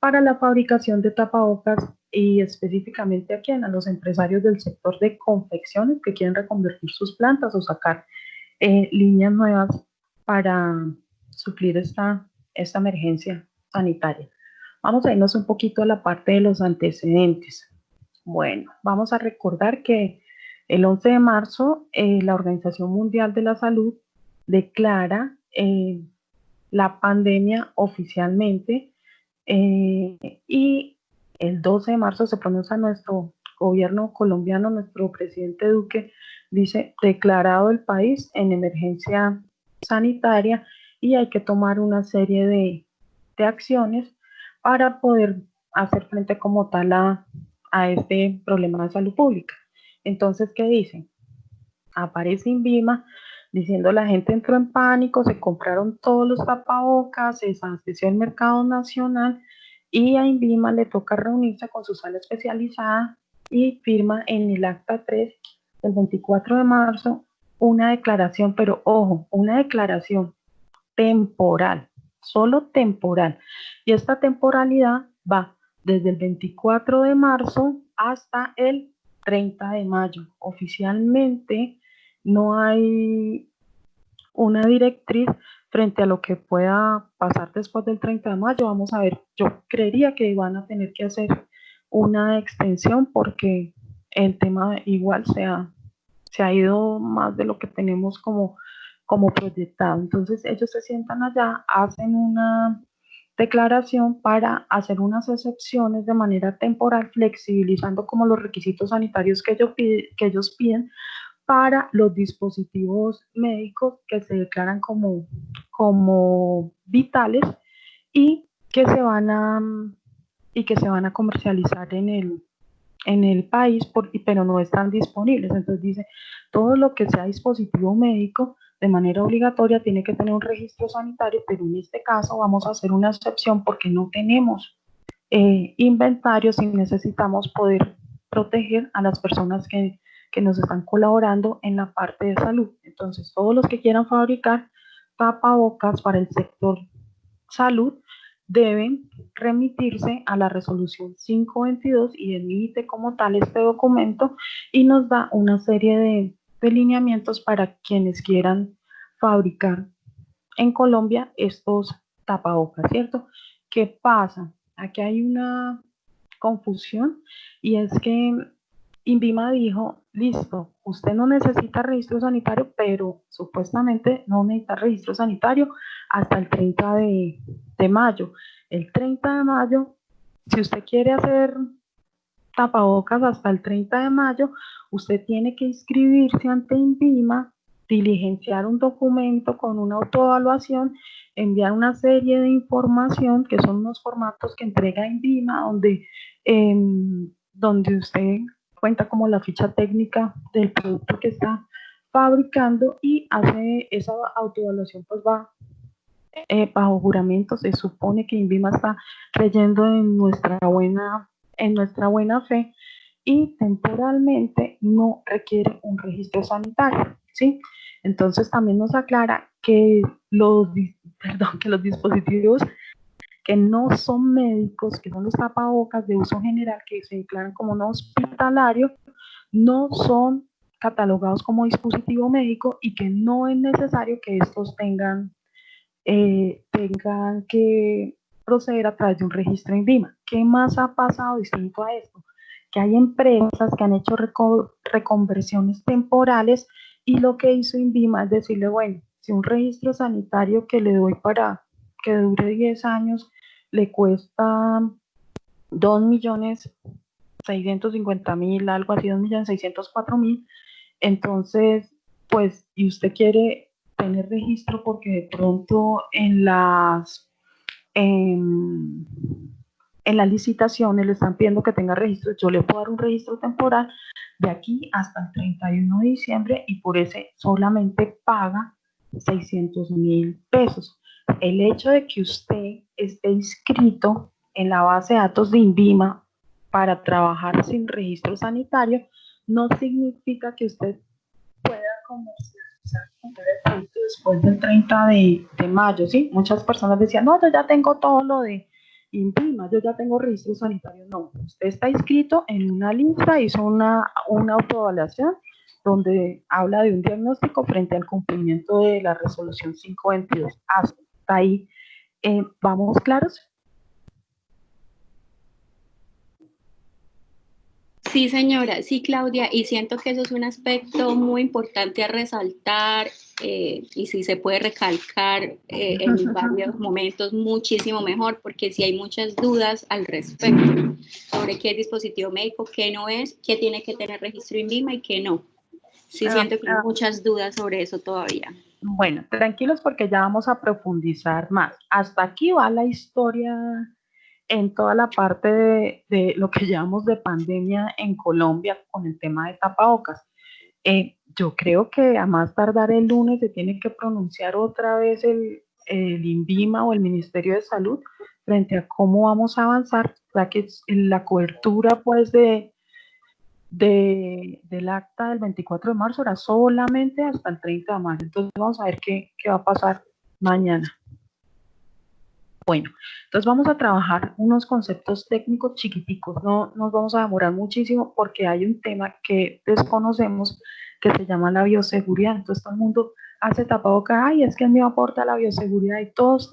para la fabricación de tapabocas y específicamente a quién, a los empresarios del sector de confecciones que quieren reconvertir sus plantas o sacar líneas nuevas para suplir esta emergencia sanitaria. Vamos a irnos un poquito a la parte de los antecedentes. Bueno, vamos a recordar que el 11 de marzo la Organización Mundial de la Salud declara la pandemia oficialmente y el 12 de marzo se pronuncia nuestro gobierno colombiano, nuestro presidente Duque, dice, declarado el país en emergencia sanitaria y hay que tomar una serie de acciones para poder hacer frente como tal a este problema de salud pública. Entonces, ¿qué dicen? Aparece INVIMA diciendo la gente entró en pánico, se compraron todos los tapabocas, se desabasteció el mercado nacional y a INVIMA le toca reunirse con su sala especializada y firma en el acta 3 del 24 de marzo una declaración, pero ojo, una declaración temporal, solo temporal. Y esta temporalidad va desde el 24 de marzo hasta el 30 de mayo. Oficialmente no hay una directriz frente a lo que pueda pasar después del 30 de mayo. Vamos a ver, yo creería que van a tener que hacer una extensión porque el tema igual se ha ido más de lo que tenemos como proyectado. Entonces ellos se sientan allá, hacen una declaración para hacer unas excepciones de manera temporal, flexibilizando como los requisitos sanitarios que ellos piden para los dispositivos médicos que se declaran como vitales y que se van a comercializar en el país, pero no están disponibles. Entonces dice, todo lo que sea dispositivo médico de manera obligatoria tiene que tener un registro sanitario, pero en este caso vamos a hacer una excepción porque no tenemos inventarios y necesitamos poder proteger a las personas que nos están colaborando en la parte de salud. Entonces, todos los que quieran fabricar tapabocas para el sector salud deben remitirse a la resolución 522 y emite como tal este documento y nos da una serie de lineamientos para quienes quieran fabricar en Colombia estos tapabocas, ¿cierto? ¿Qué pasa? Aquí hay una confusión y es que INVIMA dijo, listo, usted no necesita registro sanitario, pero supuestamente no necesita registro sanitario hasta el 30 de mayo. El 30 de mayo, si usted quiere hacer tapabocas hasta el 30 de mayo, usted tiene que inscribirse ante INVIMA, diligenciar un documento con una autoevaluación, enviar una serie de información que son unos formatos que entrega INVIMA donde usted cuenta como la ficha técnica del producto que está fabricando y hace esa autoevaluación, pues va bajo juramento. Se supone que INVIMA está creyendo en nuestra buena fe y temporalmente no requiere un registro sanitario, ¿sí? Entonces también nos aclara que que los dispositivos que no son médicos, que son los tapabocas de uso general, que se declaran como no hospitalarios, no son catalogados como dispositivo médico y que no es necesario que estos tengan que proceder a través de un registro INVIMA. ¿Qué más ha pasado distinto a esto? Que hay empresas que han hecho reconversiones temporales y lo que hizo INVIMA es decirle, bueno, si un registro sanitario que le doy para que dure 10 años le cuesta 2.650.000, algo así, 2.604.000, entonces, pues, y usted quiere tener registro porque de pronto en, en las licitaciones le están pidiendo que tenga registro, yo le puedo dar un registro temporal de aquí hasta el 31 de diciembre y por ese solamente paga 600.000 pesos. El hecho de que usted esté inscrito en la base de datos de INVIMA para trabajar sin registro sanitario no significa que usted pueda comercializar el producto después del 30 de mayo, ¿sí? Muchas personas decían, no, yo ya tengo todo lo de INVIMA, yo ya tengo registro sanitario. No, usted está inscrito en una lista, hizo una autoevaluación donde habla de un diagnóstico frente al cumplimiento de la resolución 522. Hasta ahí, ¿vamos claros? Sí, señora, sí, Claudia, y siento que eso es un aspecto muy importante a resaltar y si se puede recalcar en varios momentos, muchísimo mejor, porque sí hay muchas dudas al respecto sobre qué es dispositivo médico, qué no es, qué tiene que tener registro INVIMA y qué no. Sí, siento que hay muchas dudas sobre eso todavía. Bueno, tranquilos porque ya vamos a profundizar más. Hasta aquí va la historia en toda la parte de lo que llamamos de pandemia en Colombia con el tema de tapabocas. Yo creo que a más tardar el lunes se tiene que pronunciar otra vez el INVIMA o el Ministerio de Salud frente a cómo vamos a avanzar, ya que la cobertura pues del acta del 24 de marzo era solamente hasta el 30 de mayo. Entonces vamos a ver qué va a pasar mañana. Bueno, entonces vamos a trabajar unos conceptos técnicos chiquiticos, no nos vamos a demorar muchísimo porque hay un tema que desconocemos que se llama la bioseguridad. Entonces todo el mundo hace tapabocas, ay, es que el mío aporta a la bioseguridad y todos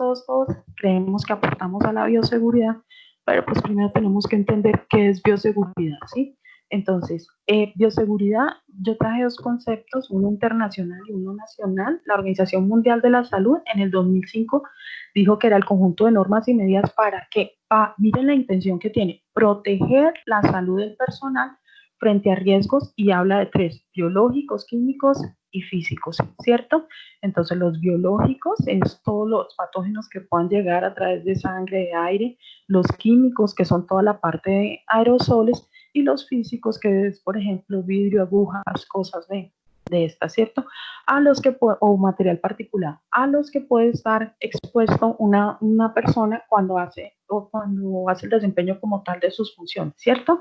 creemos que aportamos a la bioseguridad, pero pues primero tenemos que entender qué es bioseguridad, ¿sí? Entonces, bioseguridad, yo traje dos conceptos, uno internacional y uno nacional. La Organización Mundial de la Salud en el 2005 dijo que era el conjunto de normas y medidas para que, miren la intención que tiene, proteger la salud del personal frente a riesgos y habla de tres, biológicos, químicos y físicos, ¿cierto? Entonces los biológicos es todos los patógenos que puedan llegar a través de sangre, de aire, los químicos que son toda la parte de aerosoles y los físicos que es, por ejemplo, vidrio, agujas, cosas de estas, ¿cierto? A los que o material particular, a los que puede estar expuesto una persona cuando hace el desempeño como tal de sus funciones, ¿cierto?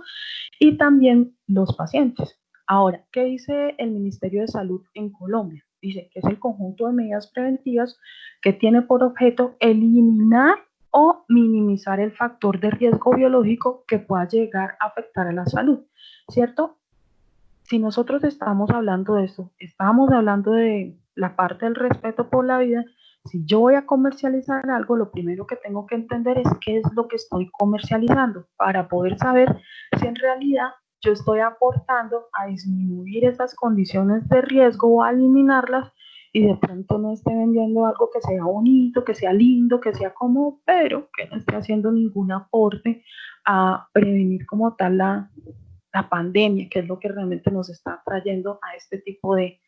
Y también los pacientes. Ahora, ¿qué dice el Ministerio de Salud en Colombia? Dice que es el conjunto de medidas preventivas que tiene por objeto eliminar o minimizar el factor de riesgo biológico que pueda llegar a afectar a la salud, ¿cierto? Si nosotros estamos hablando de eso, estamos hablando de la parte del respeto por la vida. Si yo voy a comercializar algo, lo primero que tengo que entender es qué es lo que estoy comercializando para poder saber si en realidad yo estoy aportando a disminuir esas condiciones de riesgo o a eliminarlas y de pronto no esté vendiendo algo que sea bonito, que sea lindo, que sea cómodo, pero que no esté haciendo ningún aporte a prevenir como tal la pandemia, que es lo que realmente nos está trayendo a este tipo de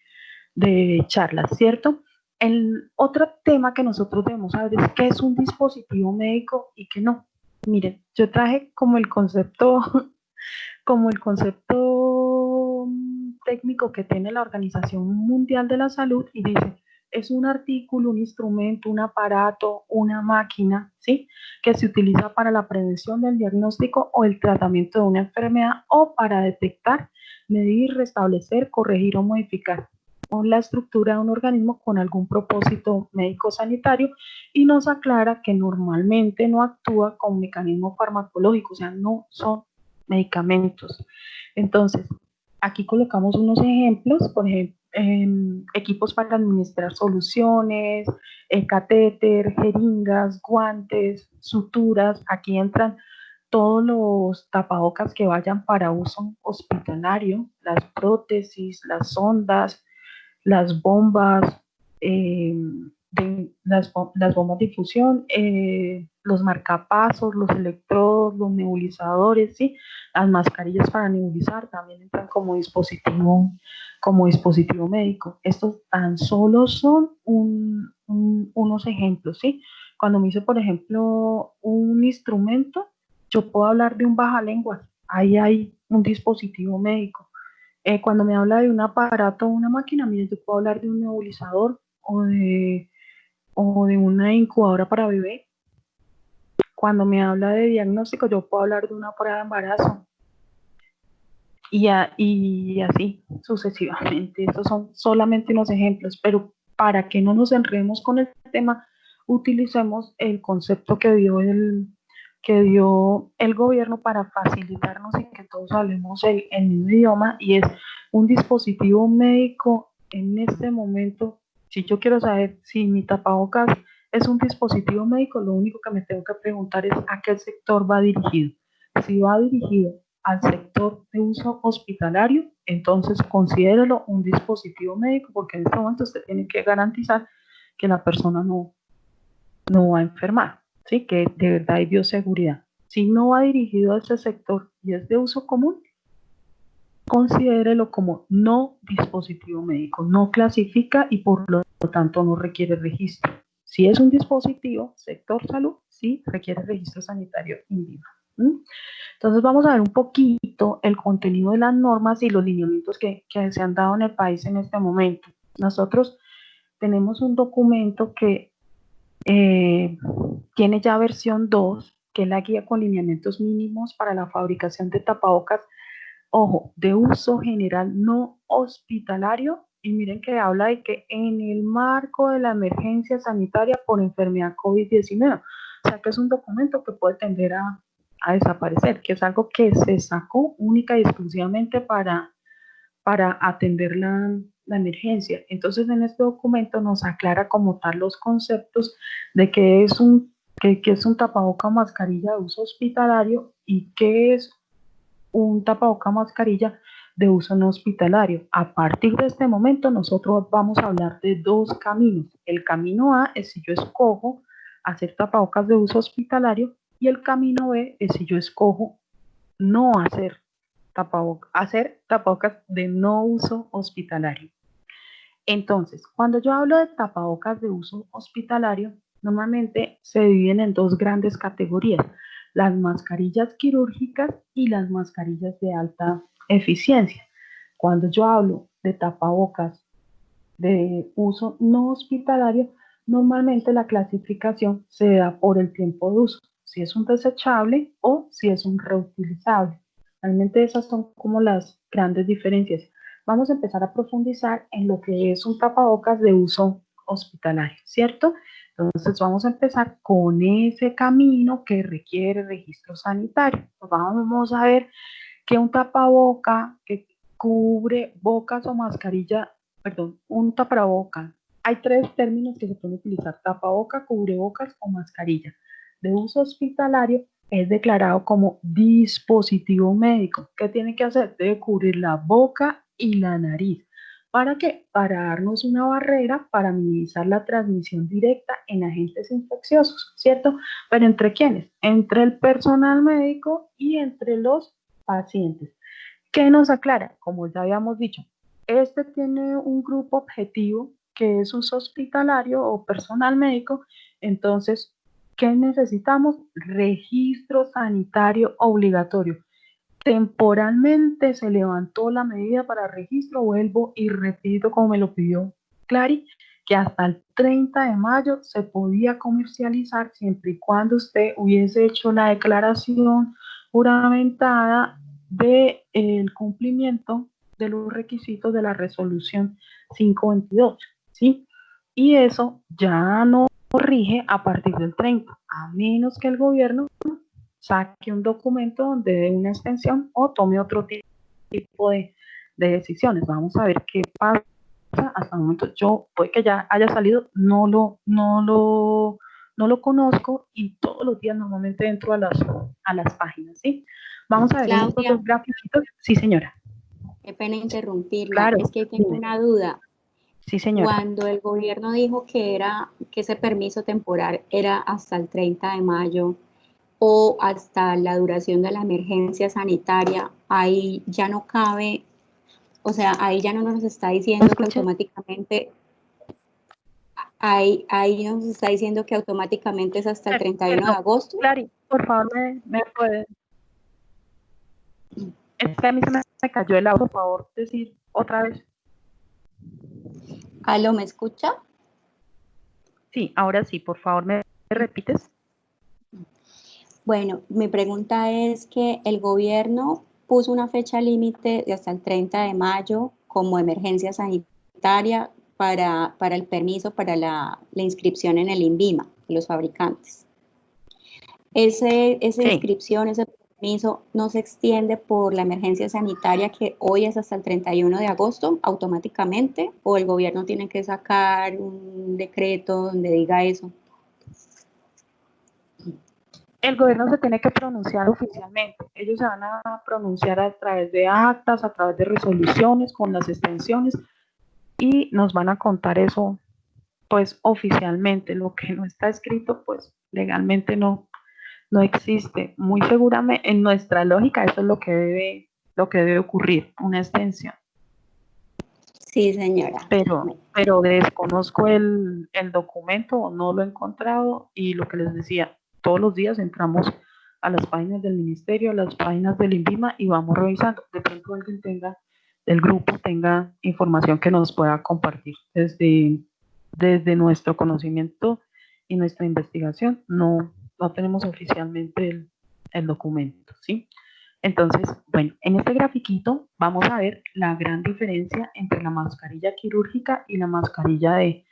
charlas, ¿cierto? El otro tema que nosotros debemos saber es qué es un dispositivo médico y qué no. Miren, yo traje como el concepto técnico que tiene la Organización Mundial de la Salud y dice, es un artículo, un instrumento, un aparato, una máquina, ¿sí? Que se utiliza para la prevención del diagnóstico o el tratamiento de una enfermedad o para detectar, medir, restablecer, corregir o modificar la estructura de un organismo con algún propósito médico-sanitario y nos aclara que normalmente no actúa con mecanismo farmacológico, o sea, no son medicamentos. Entonces, aquí colocamos unos ejemplos, por ejemplo, equipos para administrar soluciones, catéter, jeringas, guantes, suturas. Aquí entran todos los tapabocas que vayan para uso hospitalario, las prótesis, las sondas, las bombas, las bombas de infusión, los marcapasos, los electrodos, los nebulizadores, ¿sí? Las mascarillas para nebulizar también entran como dispositivo médico. Estos tan solo son unos ejemplos, ¿sí? Cuando me dice, por ejemplo, un instrumento, yo puedo hablar de un bajalenguas, ahí hay un dispositivo médico. Cuando me habla de un aparato o una máquina, mire, yo puedo hablar de un nebulizador o de una incubadora para bebé. Cuando me habla de diagnóstico, yo puedo hablar de una prueba de embarazo. Y así sucesivamente. Estos son solamente unos ejemplos, pero para que no nos enredemos con el tema, utilicemos el concepto que dio que dio el gobierno para facilitarnos y que todos hablemos el mismo idioma, y es un dispositivo médico en este momento. Si yo quiero saber si mi tapabocas es un dispositivo médico, lo único que me tengo que preguntar es a qué sector va dirigido. Si va dirigido al sector de uso hospitalario, entonces considérelo un dispositivo médico, porque en este momento usted tiene que garantizar que la persona no va a enfermar, ¿sí? Que de verdad hay bioseguridad. Si no va dirigido a ese sector y es de uso común, considérelo como no dispositivo médico, no clasifica y por lo tanto no requiere registro. Si es un dispositivo, sector salud, sí requiere registro sanitario INVIMA. Entonces vamos a ver un poquito el contenido de las normas y los lineamientos que se han dado en el país en este momento. Nosotros tenemos un documento que tiene ya versión 2, que es la guía con lineamientos mínimos para la fabricación de tapabocas, ojo, de uso general no hospitalario, y miren que habla de que en el marco de la emergencia sanitaria por enfermedad COVID-19, o sea que es un documento que puede tender a desaparecer, que es algo que se sacó única y exclusivamente para atender la emergencia. Entonces, en este documento nos aclara como tal los conceptos de qué es qué es un tapaboca o mascarilla de uso hospitalario y qué es un tapaboca o mascarilla de uso no hospitalario. A partir de este momento, nosotros vamos a hablar de dos caminos. El camino A es si yo escojo hacer tapabocas de uso hospitalario, y el camino B es si yo escojo no hacer tapabocas de no uso hospitalario. Entonces, cuando yo hablo de tapabocas de uso hospitalario, normalmente se dividen en dos grandes categorías: las mascarillas quirúrgicas y las mascarillas de alta eficiencia. Cuando yo hablo de tapabocas de uso no hospitalario, normalmente la clasificación se da por el tiempo de uso, si es un desechable o si es un reutilizable. Realmente esas son como las grandes diferencias. Vamos a empezar a profundizar en lo que es un tapabocas de uso hospitalario, ¿cierto? Entonces vamos a empezar con ese camino que requiere registro sanitario. Vamos a ver que un tapaboca que cubre bocas o mascarilla, perdón, un tapaboca. Hay tres términos que se pueden utilizar: tapaboca, cubrebocas o mascarilla. De uso hospitalario es declarado como dispositivo médico. ¿Qué tiene que hacer? Debe cubrir la boca y la nariz. ¿Para qué? Para darnos una barrera para minimizar la transmisión directa en agentes infecciosos, ¿cierto? Pero ¿entre quiénes? Entre el personal médico y entre los pacientes. ¿Qué nos aclara? Como ya habíamos dicho, este tiene un grupo objetivo que es uso hospitalario o personal médico. Entonces, ¿qué necesitamos? Registro sanitario obligatorio. Temporalmente se levantó la medida para registro, vuelvo y repito como me lo pidió Clary, que hasta el 30 de mayo se podía comercializar siempre y cuando usted hubiese hecho la declaración juramentada del cumplimiento de los requisitos de la resolución 522, ¿sí? Y eso ya no rige a partir del 30, a menos que el gobierno saque un documento donde dé una extensión o tome otro tipo de decisiones. Vamos a ver qué pasa. Hasta el momento yo, puede que ya haya salido, no lo conozco, y todos los días normalmente entro a las páginas, ¿sí? Vamos a ver en estos Claudia, dos gráficos. Sí, señora. qué pena interrumpirla, Claro. es que tengo una duda. Sí, señora. Cuando el gobierno dijo que ese permiso temporal era hasta el 30 de mayo o hasta la duración de la emergencia sanitaria, ahí ya no cabe, o sea, ahí ya no nos está diciendo que automáticamente, ahí nos está diciendo que automáticamente es hasta el 31 de Perdón, agosto. Clary, por favor, me puede. Es que a mí se me cayó el audio, por favor, decir otra vez. ¿Aló, me escucha? Sí, ahora sí, por favor, ¿me repites? Bueno, mi pregunta es que el gobierno puso una fecha límite de hasta el 30 de mayo como emergencia sanitaria para el permiso para la inscripción en el INVIMA, de los fabricantes. Esa Sí, inscripción, ese permiso, no se extiende por la emergencia sanitaria que hoy es hasta el 31 de agosto automáticamente, o el gobierno tiene que sacar un decreto donde diga eso. el gobierno se tiene que pronunciar oficialmente. Ellos se van a pronunciar a través de actas, a través de resoluciones, con las extensiones, y nos van a contar eso, pues oficialmente. Lo que no está escrito, pues legalmente no existe. Muy seguramente, en nuestra lógica, eso es lo que debe ocurrir, una extensión. Sí, señora. Pero desconozco el documento, no lo he encontrado, y lo que les decía, todos los días entramos a las páginas del ministerio, a las páginas del INVIMA, y vamos revisando. De pronto alguien del grupo tenga información que nos pueda compartir desde nuestro conocimiento y nuestra investigación. No tenemos oficialmente el documento, ¿sí? Entonces, bueno, en este grafiquito vamos a ver la gran diferencia entre la mascarilla quirúrgica y la mascarilla de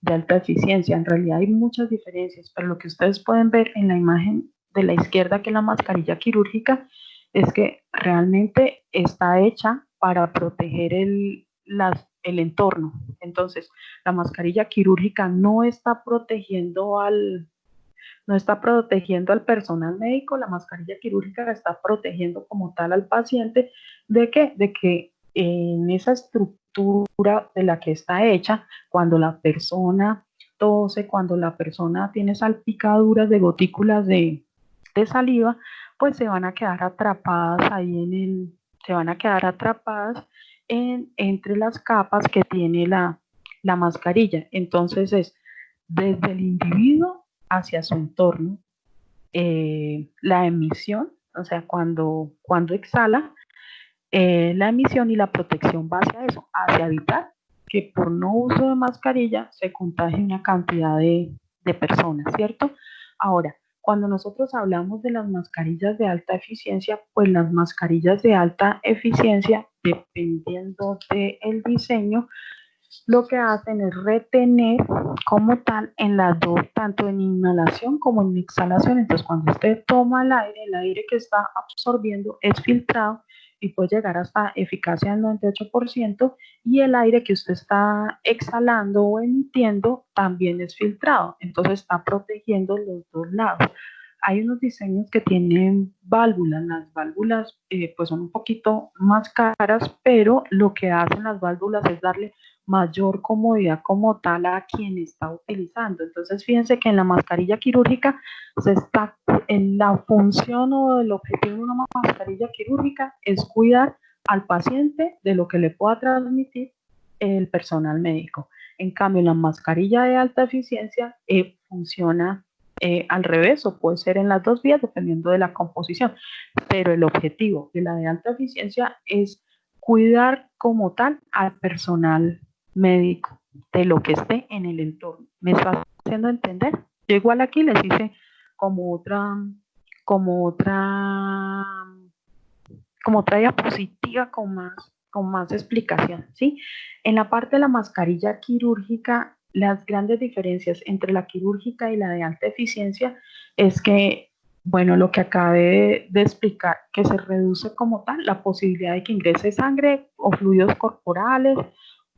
alta eficiencia. En realidad hay muchas diferencias, pero lo que ustedes pueden ver en la imagen de la izquierda, que es la mascarilla quirúrgica, es que realmente está hecha para proteger el entorno. Entonces, la mascarilla quirúrgica no está protegiendo al personal médico, la mascarilla quirúrgica está protegiendo como tal al paciente. ¿De qué? De que en esa estructura de la que está hecha, cuando la persona tose, cuando la persona tiene salpicaduras de gotículas de saliva, pues se van a quedar atrapadas se van a quedar atrapadas entre las capas que tiene la mascarilla. Entonces es desde el individuo hacia su entorno, la emisión, o sea, cuando exhala, la emisión y la protección va hacia eso, hacia evitar que por no uso de mascarilla se contagie una cantidad de personas, ¿cierto? Ahora, cuando nosotros hablamos de las mascarillas de alta eficiencia, pues las mascarillas de alta eficiencia, dependiendo del diseño, lo que hacen es retener como tal en las dos, tanto en inhalación como en exhalación. Entonces, cuando usted toma el aire que está absorbiendo es filtrado y puede llegar hasta eficacia del 98%, y el aire que usted está exhalando o emitiendo también es filtrado. Entonces, está protegiendo los dos lados. Hay unos diseños que tienen válvulas. Las válvulas pues son un poquito más caras, pero lo que hacen las válvulas es darle mayor comodidad como tal a quien está utilizando. Entonces, fíjense que en la mascarilla quirúrgica en la función o el objetivo de una mascarilla quirúrgica es cuidar al paciente de lo que le pueda transmitir el personal médico. En cambio, la mascarilla de alta eficiencia funciona al revés, o puede ser en las dos vías dependiendo de la composición, pero el objetivo de la de alta eficiencia es cuidar como tal al personal médico de lo que esté en el entorno. ¿Me está haciendo entender? Yo igual aquí les hice como otra, como otra, como otra diapositiva con más explicación, ¿sí? En la parte de la mascarilla quirúrgica, las grandes diferencias entre la quirúrgica y la de alta eficiencia es que, bueno, lo que acabé de explicar, que se reduce como tal la posibilidad de que ingrese sangre o fluidos corporales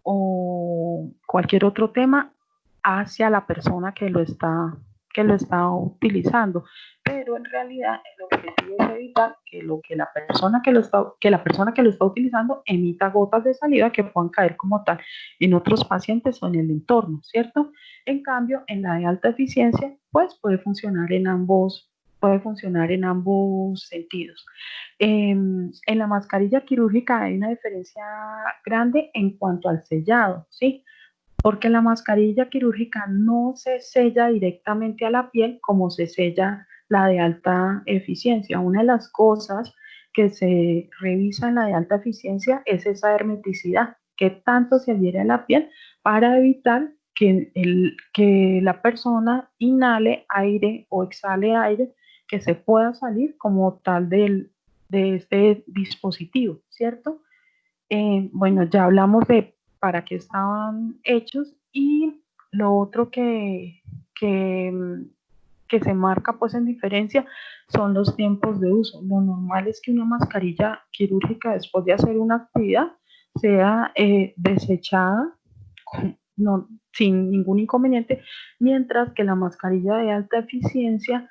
o cualquier otro tema hacia la persona que lo está utilizando. Pero en realidad el objetivo es evitar que la persona que lo está utilizando emita gotas de saliva que puedan caer como tal en otros pacientes o en el entorno, ¿cierto? En cambio, en la de alta eficiencia, pues puede funcionar en ambos sentidos. En la mascarilla quirúrgica hay una diferencia grande en cuanto al sellado, ¿sí? Porque la mascarilla quirúrgica no se sella directamente a la piel como se sella la de alta eficiencia. Una de las cosas que se revisa en la de alta eficiencia es esa hermeticidad, que tanto se adhiere a la piel para evitar que la persona inhale aire o exhale aire que se pueda salir como tal de este dispositivo, ¿cierto? Bueno, ya hablamos de para qué estaban hechos, y lo otro que que se marca pues en diferencia son los tiempos de uso. Lo normal es que una mascarilla quirúrgica después de hacer una actividad sea desechada no, sin ningún inconveniente, mientras que la mascarilla de alta eficiencia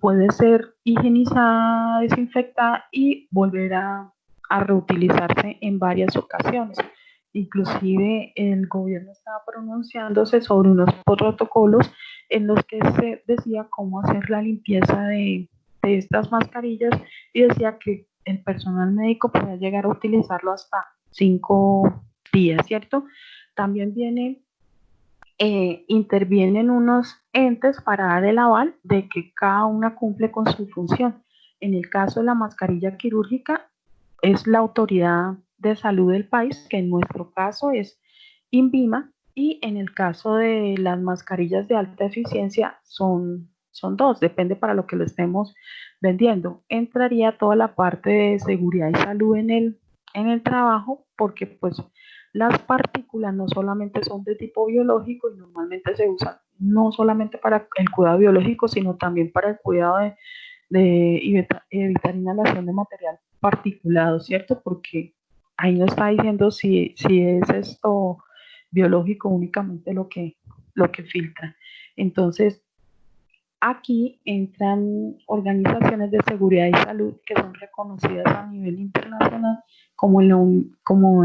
puede ser higienizada, desinfectada y volver a reutilizarse en varias ocasiones. Inclusive el gobierno estaba pronunciándose sobre unos protocolos en los que se decía cómo hacer la limpieza de estas mascarillas y decía que el personal médico podía llegar a utilizarlo hasta 5 días, ¿cierto? También intervienen unos entes para dar el aval de que cada una cumple con su función. En el caso de la mascarilla quirúrgica, es la autoridad de salud del país, que en nuestro caso es INVIMA, y en el caso de las mascarillas de alta eficiencia son dos, depende para lo que lo estemos vendiendo. Entraría toda la parte de seguridad y salud en el trabajo, porque pues las partículas no solamente son de tipo biológico y normalmente se usan no solamente para el cuidado biológico, sino también para el cuidado de evitar inhalación de material particulado, ¿cierto? Porque ahí no está diciendo si es esto biológico únicamente lo que filtra. Entonces, aquí entran organizaciones de seguridad y salud que son reconocidas a nivel internacional, como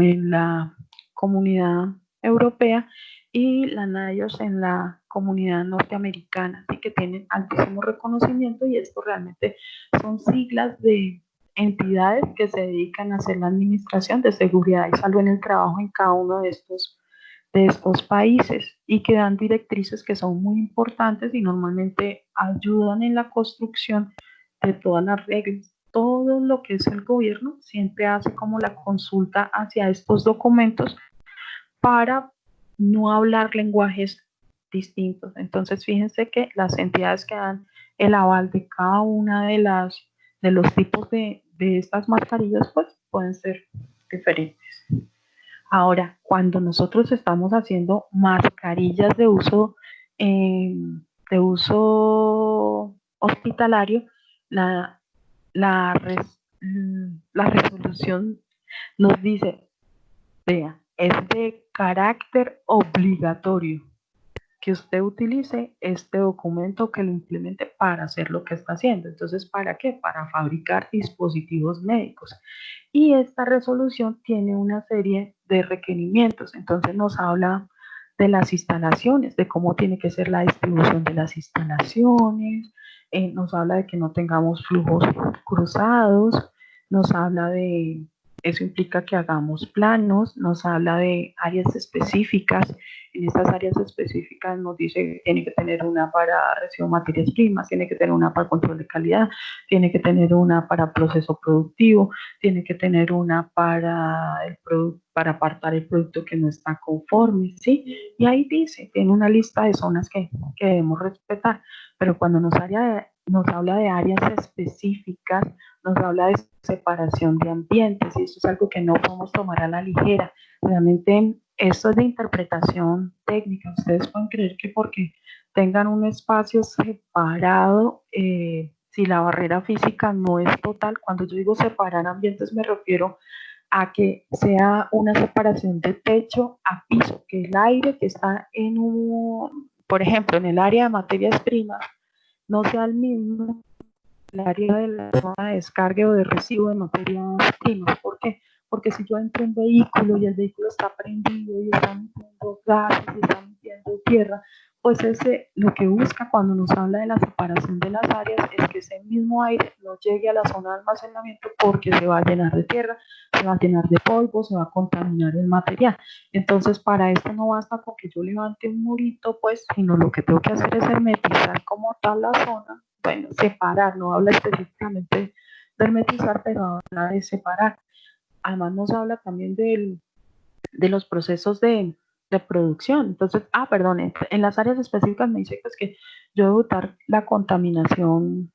en la comunidad europea y la NIOSH en la comunidad norteamericana, así que tienen altísimo reconocimiento y esto realmente son siglas de entidades que se dedican a hacer la administración de seguridad y salud en el trabajo en cada uno de estos países y que dan directrices que son muy importantes y normalmente ayudan en la construcción de todas las reglas. Todo lo que es el gobierno siempre hace como la consulta hacia estos documentos para no hablar lenguajes distintos. Entonces, fíjense que las entidades que dan el aval de cada una de los tipos de estas mascarillas, pues pueden ser diferentes. Ahora, cuando nosotros estamos haciendo mascarillas eh, de uso hospitalario, la, la, res- la resolución nos dice, vea, es de carácter obligatorio que usted utilice este documento, que lo implemente para hacer lo que está haciendo. Entonces, ¿para qué? Para fabricar dispositivos médicos. Y esta resolución tiene una serie de requerimientos. Entonces nos habla de las instalaciones, de cómo tiene que ser la distribución de las instalaciones, nos habla de que no tengamos flujos cruzados, nos habla de, eso implica que hagamos planos, nos habla de áreas específicas. En estas áreas específicas nos dice que tiene que tener una para residuo de materias primas, tiene que tener una para control de calidad, tiene que tener una para proceso productivo, tiene que tener una para apartar el producto que no está conforme, ¿sí? Y ahí dice, tiene una lista de zonas que debemos respetar, pero cuando nos habla de áreas específicas, nos habla de separación de ambientes, y eso es algo que no podemos tomar a la ligera. Realmente esto es de interpretación técnica. Ustedes pueden creer que porque tengan un espacio separado, si la barrera física no es total, cuando yo digo separar ambientes me refiero a que sea una separación de techo a piso, que el aire que está por ejemplo, en el área de materias primas, no sea el mismo el área de la zona de descargue o de recibo de materias primas. ¿Por qué? Porque si yo entro en un vehículo y el vehículo está prendido y está metiendo gases y está metiendo tierra, pues lo que busca cuando nos habla de la separación de las áreas es que ese mismo aire no llegue a la zona de almacenamiento, porque se va a llenar de tierra, se va a llenar de polvo, se va a contaminar el material. Entonces, para esto no basta con que yo levante un murito, pues, sino lo que tengo que hacer es hermetizar como tal la zona. Bueno, separar, no habla específicamente de hermetizar, pero habla de separar. Además nos habla también de los procesos de producción. Entonces, perdón, en las áreas específicas me dice pues, que yo debo evitar la contaminación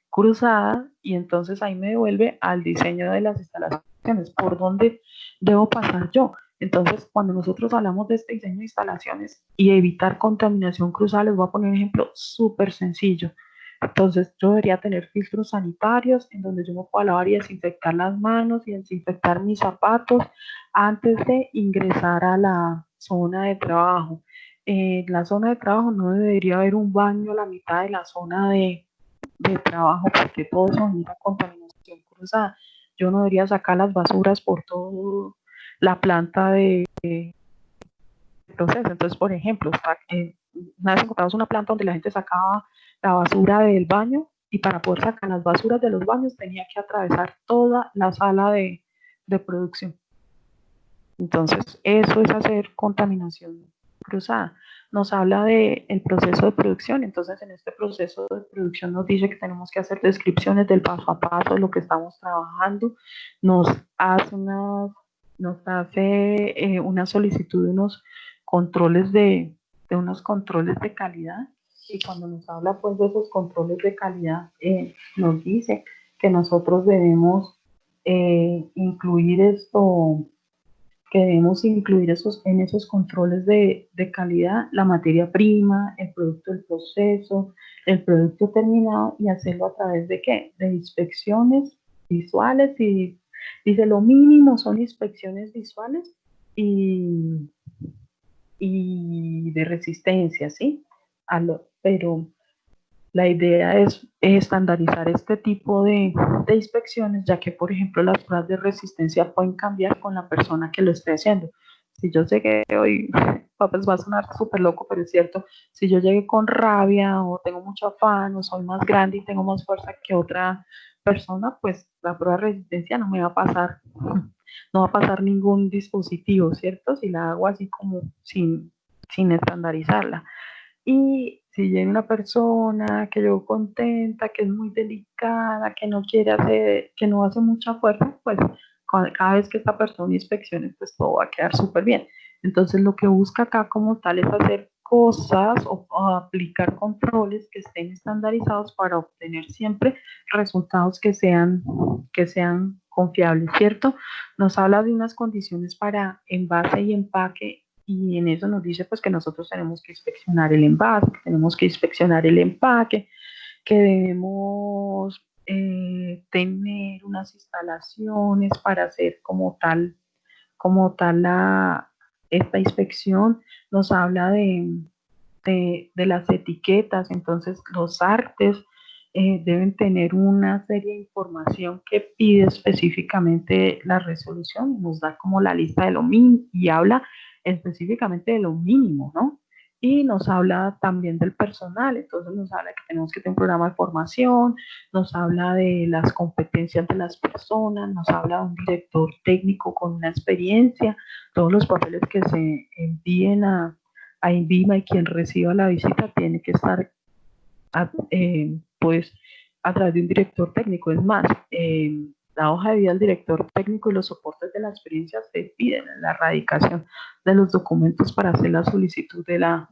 cruzada, y entonces ahí me devuelve al diseño de las instalaciones, por dónde debo pasar yo. Entonces, cuando nosotros hablamos de este diseño de instalaciones y evitar contaminación cruzada, les voy a poner un ejemplo súper sencillo. Entonces yo debería tener filtros sanitarios en donde yo me pueda lavar y desinfectar las manos y desinfectar mis zapatos antes de ingresar a la zona de trabajo. En la zona de trabajo no debería haber un baño a la mitad de la zona de trabajo porque todo eso genera contaminación cruzada. Yo no debería sacar las basuras por toda la planta de proceso. Entonces, por ejemplo, una vez encontramos una planta donde la gente sacaba la basura del baño y para poder sacar las basuras de los baños tenía que atravesar toda la sala de producción. Entonces, eso es hacer contaminación cruzada. Nos habla del proceso de producción, entonces en este proceso de producción nos dice que tenemos que hacer descripciones del paso a paso de lo que estamos trabajando, nos hace una solicitud de unos controles de unos controles de calidad, y cuando nos habla pues de esos controles de calidad, nos dice que nosotros debemos incluir esto, que debemos incluir en esos controles de calidad la materia prima, el producto del proceso, el producto terminado, y hacerlo a través de ¿qué? De inspecciones visuales, y dice lo mínimo son inspecciones visuales y, y de resistencia, ¿sí? Pero la idea es estandarizar este tipo de inspecciones, ya que, por ejemplo, las pruebas de resistencia pueden cambiar con la persona que lo esté haciendo. Si yo llegué hoy, pues va a sonar súper loco, pero es cierto, si yo llegué con rabia o tengo mucho afán o soy más grande y tengo más fuerza que otra persona, pues la prueba de resistencia no me va a pasar, no va a pasar ningún dispositivo, ¿cierto? Si la hago así como sin estandarizarla. Y si viene una persona que yo contenta, que es muy delicada, que no quiere hacer, que no hace mucha fuerza, pues cada vez que esta persona inspeccione, pues todo va a quedar súper bien. Entonces lo que busca acá como tal es hacer cosas o aplicar controles que estén estandarizados para obtener siempre resultados que sean confiables, ¿cierto? Nos habla de unas condiciones para envase y empaque, y en eso nos dice pues que nosotros tenemos que inspeccionar el envase, que tenemos que inspeccionar el empaque, que debemos tener unas instalaciones para hacer como tal esta inspección. Nos habla de las etiquetas, entonces los artes deben tener una serie de información que pide específicamente la resolución, nos da como la lista de lo mínimo y habla específicamente de lo mínimo, ¿no? Y nos habla también del personal, entonces nos habla que tenemos que tener un programa de formación, nos habla de las competencias de las personas, nos habla de un director técnico con una experiencia, todos los papeles que se envíen a INVIMA, y quien reciba la visita tiene que estar pues a través de un director técnico. Es más, la hoja de vida del director técnico y los soportes de la experiencia se piden en la radicación de los documentos para hacer la solicitud de la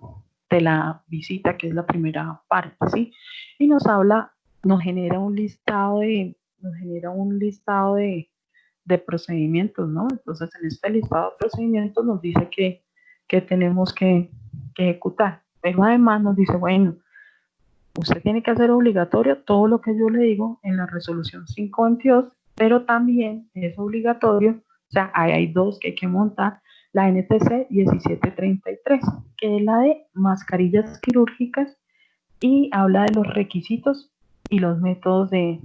visita, que es la primera parte, ¿sí? Y nos genera un listado de procedimientos, ¿no? Entonces, en este listado de procedimientos nos dice que tenemos que ejecutar, pero además nos dice, bueno, usted tiene que hacer obligatorio todo lo que yo le digo en la resolución 522, pero también es obligatorio, o sea, hay dos que hay que montar, la NTC 1733, que es la de mascarillas quirúrgicas, y habla de los requisitos y los métodos de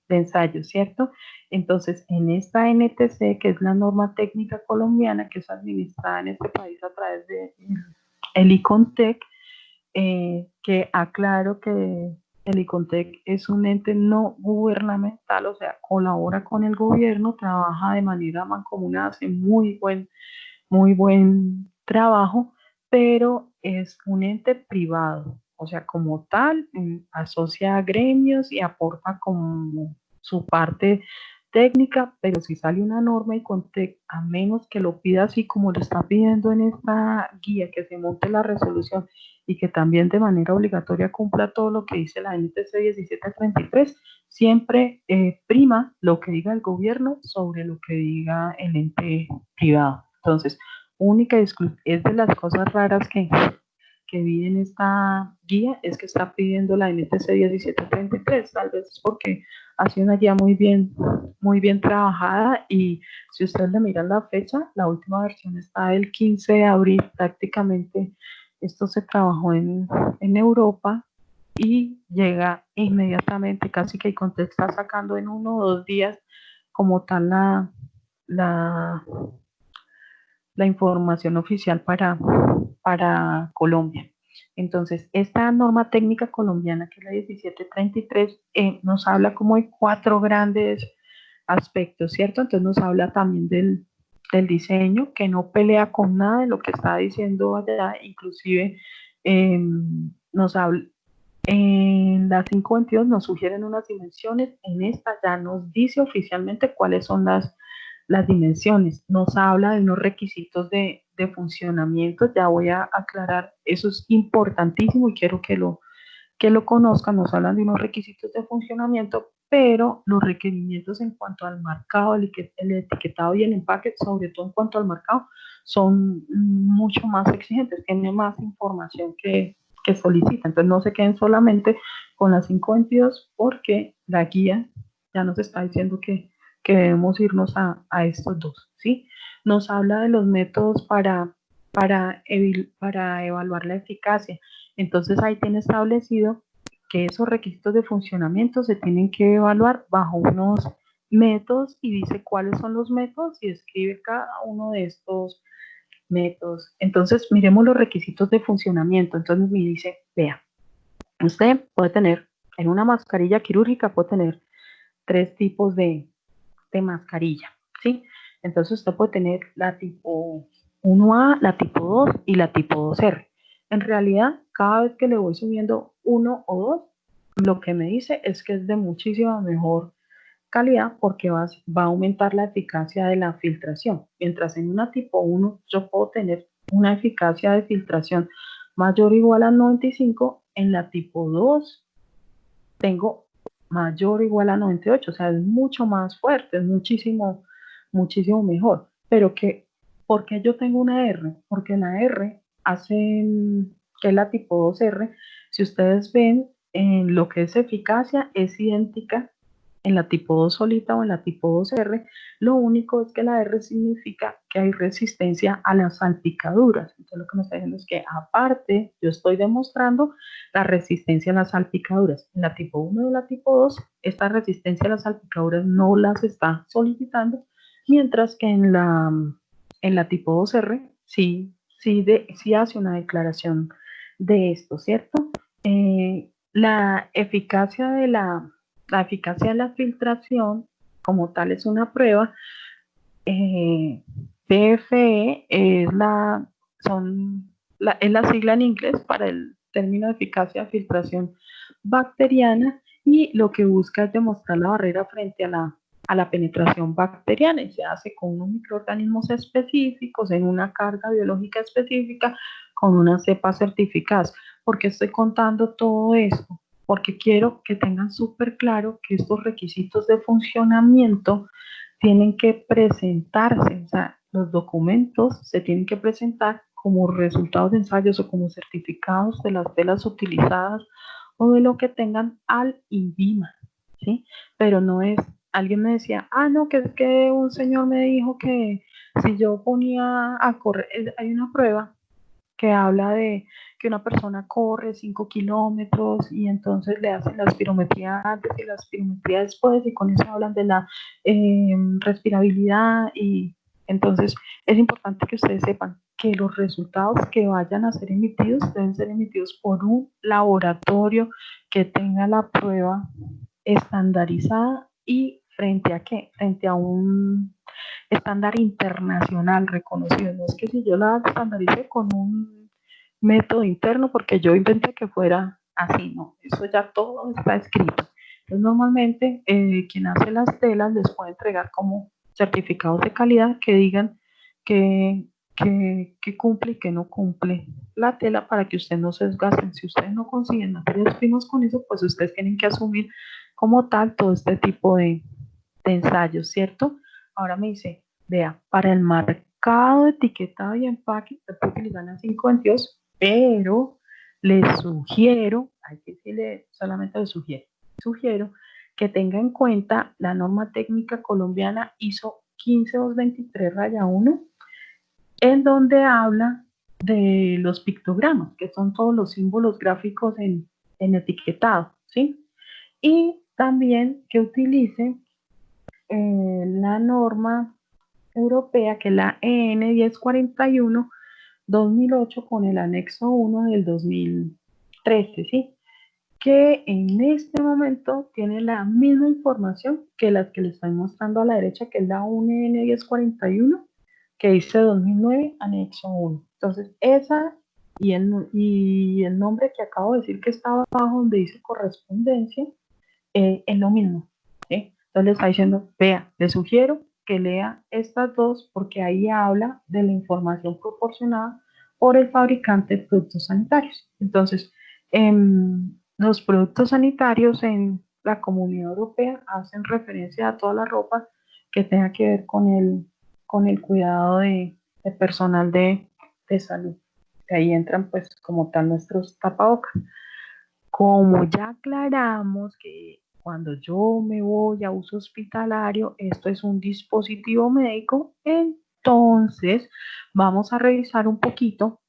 ensayo, ¿cierto? Entonces, en esta NTC, que es la norma técnica colombiana, que es administrada en este país a través de el ICONTEC, que aclaro que el ICONTEC es un ente no gubernamental, o sea, colabora con el gobierno, trabaja de manera mancomunada, hace muy buen trabajo, pero es un ente privado, o sea, como tal, asocia a gremios y aporta como su parte técnica, pero si sale una norma y a menos que lo pida así como lo está pidiendo en esta guía, que se monte la resolución y que también de manera obligatoria cumpla todo lo que dice la NTC 1733, siempre prima lo que diga el gobierno sobre lo que diga el ente privado. Entonces, única y es de las cosas raras que vi en esta guía es que está pidiendo la NTC 1733, tal vez es porque ha sido una guía muy bien trabajada y si ustedes le miran la fecha, la última versión está el 15 de abril, prácticamente esto se trabajó en Europa y llega inmediatamente, casi que Icontel está sacando en 1 o 2 días como tal la, la información oficial para Colombia. Entonces, esta norma técnica colombiana, que es la 1733, nos habla como de 4 grandes aspectos, ¿cierto? Entonces nos habla también del diseño, que no pelea con nada de lo que está diciendo allá, inclusive nos habla, en la 522 nos sugieren unas dimensiones, en esta ya nos dice oficialmente cuáles son las dimensiones, nos habla de unos requisitos de funcionamiento, ya voy a aclarar, eso es importantísimo y quiero que lo conozcan, nos hablan de unos requisitos de funcionamiento, pero los requerimientos en cuanto al marcado, el etiquetado y el empaque, sobre todo en cuanto al marcado, son mucho más exigentes, tienen más información que solicita. Entonces no se queden solamente con las 522 porque la guía ya nos está diciendo que debemos irnos a estos dos, ¿sí? Nos habla de los métodos para evaluar la eficacia. Entonces ahí tiene establecido que esos requisitos de funcionamiento se tienen que evaluar bajo unos métodos y dice cuáles son los métodos y escribe cada uno de estos métodos. Entonces, miremos los requisitos de funcionamiento. Entonces me dice, vea, usted puede tener, en una mascarilla quirúrgica puede tener 3 tipos de mascarilla, ¿sí? Entonces usted puede tener la tipo 1A, la tipo 2 y la tipo 2R. En realidad, cada vez que le voy subiendo 1 o 2, lo que me dice es que es de muchísima mejor calidad porque va a aumentar la eficacia de la filtración. Mientras en una tipo 1 yo puedo tener una eficacia de filtración mayor o igual a 95, en la tipo 2 tengo mayor o igual a 98, o sea, es mucho más fuerte, es muchísimo mejor. Pero ¿por qué yo tengo una R? Porque la R hace, que es la tipo 2R, si ustedes ven, en lo que es eficacia, es idéntica en la tipo 2 solita o en la tipo 2R, lo único es que la R significa que hay resistencia a las salpicaduras. Entonces lo que me está diciendo es que aparte yo estoy demostrando la resistencia a las salpicaduras. En la tipo 1 y la tipo 2, esta resistencia a las salpicaduras no las está solicitando, mientras que en la tipo 2R sí hace una declaración de esto, ¿cierto? La eficacia la eficacia de la filtración como tal es una prueba. PFE es la sigla en inglés para el término de eficacia de filtración bacteriana y lo que busca es demostrar la barrera frente a la penetración bacteriana y se hace con unos microorganismos específicos en una carga biológica específica con unas cepas certificadas. ¿Por qué estoy contando todo esto? Porque quiero que tengan súper claro que estos requisitos de funcionamiento tienen que presentarse, o sea, los documentos se tienen que presentar como resultados de ensayos o como certificados de las telas utilizadas o de lo que tengan al INVIMA, ¿sí? Pero no es, alguien me decía, no, que es que un señor me dijo que si yo ponía a correr, hay una prueba que habla de que una persona corre 5 kilómetros y entonces le hacen la espirometría antes y la espirometría después y con eso hablan de la respirabilidad y entonces es importante que ustedes sepan que los resultados que vayan a ser emitidos deben ser emitidos por un laboratorio que tenga la prueba estandarizada y frente a qué, frente a un estándar internacional reconocido. No es que si yo la estandarice con un método interno porque yo inventé que fuera así, no, eso ya todo está escrito. Entonces normalmente quien hace las telas les puede entregar como certificados de calidad que digan que cumple y que no cumple la tela para que ustedes no se desgasten. Si ustedes no consiguen materias primas con eso, pues ustedes tienen que asumir como tal todo este tipo de ensayos, ¿cierto? Ahora me dice, vea, para el marcado, etiquetado y empaque, usted puede utilizar la 522 pero les sugiero, hay que decirle, solamente les sugiero que tenga en cuenta la norma técnica colombiana ISO 15223-1, en donde habla de los pictogramas, que son todos los símbolos gráficos en etiquetado, ¿sí? Y también que utilice la norma europea, que es la EN 1041 2008 con el anexo 1 del 2013, ¿sí? Que en este momento tiene la misma información que las que le estoy mostrando a la derecha, que es la UNN 1041, que dice 2009, anexo 1. Entonces, esa y el nombre que acabo de decir que estaba abajo donde dice correspondencia, es lo mismo, ¿sí? Entonces le está diciendo, vea, le sugiero que lea estas dos porque ahí habla de la información proporcionada por el fabricante de productos sanitarios. Entonces, los productos sanitarios en la Comunidad Europea hacen referencia a toda la ropa que tenga que ver con el cuidado de personal de salud. De ahí entran pues como tal nuestros tapabocas. Como ya aclaramos que cuando yo me voy a uso hospitalario, esto es un dispositivo médico, entonces vamos a revisar un poquito,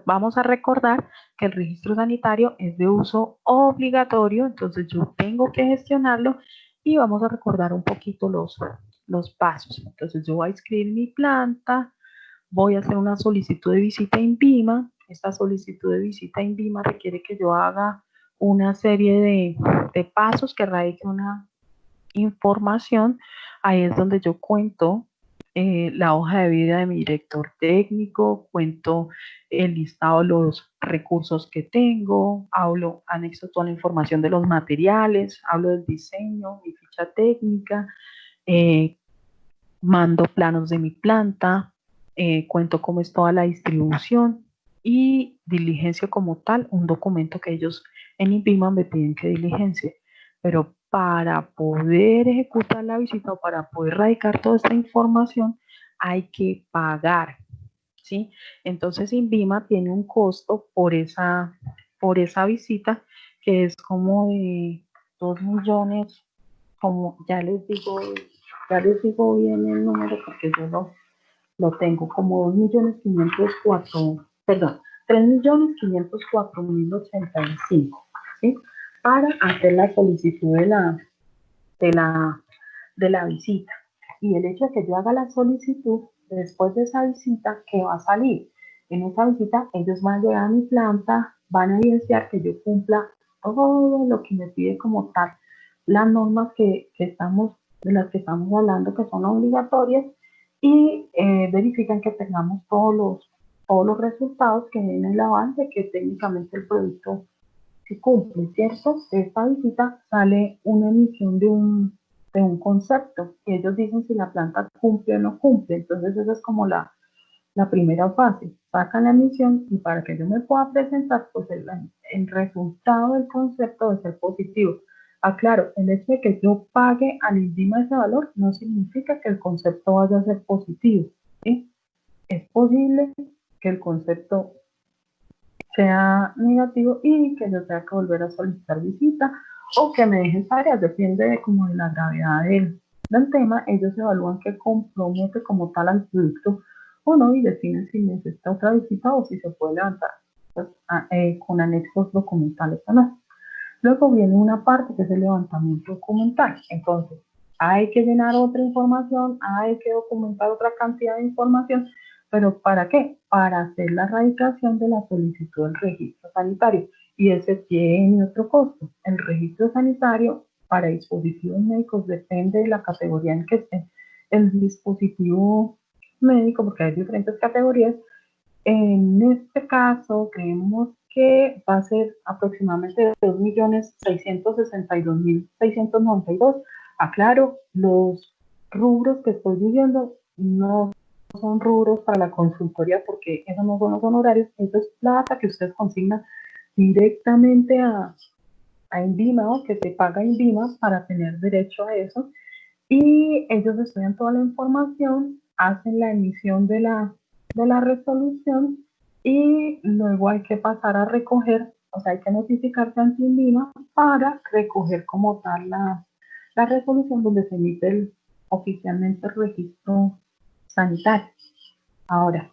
vamos a recordar que el registro sanitario es de uso obligatorio, entonces yo tengo que gestionarlo y vamos a recordar un poquito los pasos. Entonces yo voy a inscribir mi planta, voy a hacer una solicitud de visita a INVIMA. Esta solicitud de visita a INVIMA requiere que yo haga una serie de pasos que radique una información. Ahí es donde yo cuento la hoja de vida de mi director técnico, cuento el listado de los recursos que tengo, hablo, anexo toda la información de los materiales, hablo del diseño, mi ficha técnica, eh, mando planos de mi planta, cuento cómo es toda la distribución y diligencio como tal un documento que ellos en INVIMA me piden que diligencie. Pero para poder ejecutar la visita o para poder radicar toda esta información hay que pagar, ¿sí? Entonces INVIMA tiene un costo por esa visita que es como de 2 millones, como ya les digo bien el número porque yo lo tengo como 2.504.000, perdón, 3.504.085, ¿sí? Para hacer la solicitud de la, de la visita. Y el hecho de que yo haga la solicitud, después de esa visita, ¿qué va a salir? En esa visita, ellos van a llegar a mi planta, van a evidenciar que yo cumpla todo lo que me pide como tal las normas de las que estamos hablando, que son obligatorias, y verifican que tengamos todos los resultados que den el avance que técnicamente el producto se cumple, ¿cierto? De esta visita sale una emisión de un concepto y ellos dicen si la planta cumple o no cumple. Entonces esa es como la primera fase. Sacan la emisión y para que yo me pueda presentar, pues el resultado del concepto debe ser positivo. Aclaro, el hecho de que yo pague al INVIMA ese valor no significa que el concepto vaya a ser positivo, ¿sí? Es posible que el concepto sea negativo y que yo tenga que volver a solicitar visita o que me dejen tareas, depende de como de la gravedad del tema. Ellos evalúan que compromete como tal al producto o no y definen si necesita otra visita o si se puede levantar pues, con anexos documentales o no. Luego viene una parte que es el levantamiento documental. Entonces, hay que llenar otra información, hay que documentar otra cantidad de información, pero ¿para qué? Para hacer la radicación de la solicitud del registro sanitario. Y ese tiene otro costo. El registro sanitario para dispositivos médicos depende de la categoría en que esté el dispositivo médico, porque hay diferentes categorías. En este caso, creemos que va a ser aproximadamente 2.662.692. Aclaro, los rubros que estoy viviendo no son rubros para la consultoría porque esos no son los honorarios, eso es plata que ustedes consignan directamente a INVIMA o que se paga INVIMA para tener derecho a eso. Y ellos estudian toda la información, hacen la emisión de la solicitud, de la visita, y luego de eso, pues ya ellos verifican que tengamos todos los pasos que de la resolución y luego hay que pasar a recoger, o sea, hay que notificarse ante INVIMA para recoger como tal la resolución donde se emite oficialmente el registro sanitario. Ahora,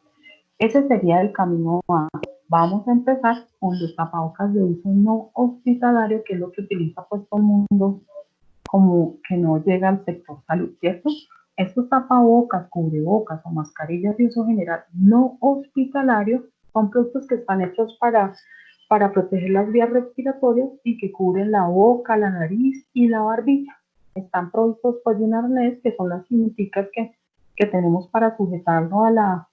ese sería el camino A. Vamos a empezar con los tapabocas de uso no hospitalario, que es lo que utiliza pues todo el mundo como que no llega al sector salud, ¿cierto? Estos tapabocas, cubrebocas o mascarillas de uso general no hospitalario son productos que están hechos para proteger las vías respiratorias y que cubren la boca, la nariz y la barbilla. Están provistos pues de un arnés que son las cinticas que tenemos para sujetarlo a la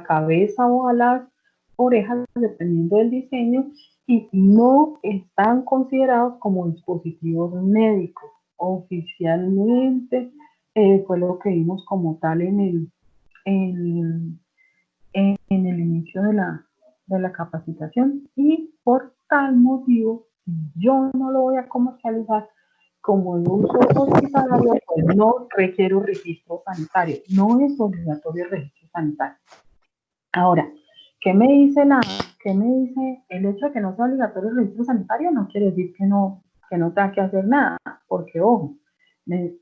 cabeza o a las orejas, dependiendo del diseño, y no están considerados como dispositivos médicos. Oficialmente fue lo que vimos como tal en, en el inicio de la capacitación, y por tal motivo yo no lo voy a comercializar como de uso hospitalario, pues no requiero registro sanitario, no es obligatorio el registro sanitario. Ahora, ¿qué me dice qué me dice el hecho de que no sea obligatorio el registro sanitario? No quiere decir que no tenga que hacer nada, porque ojo, me,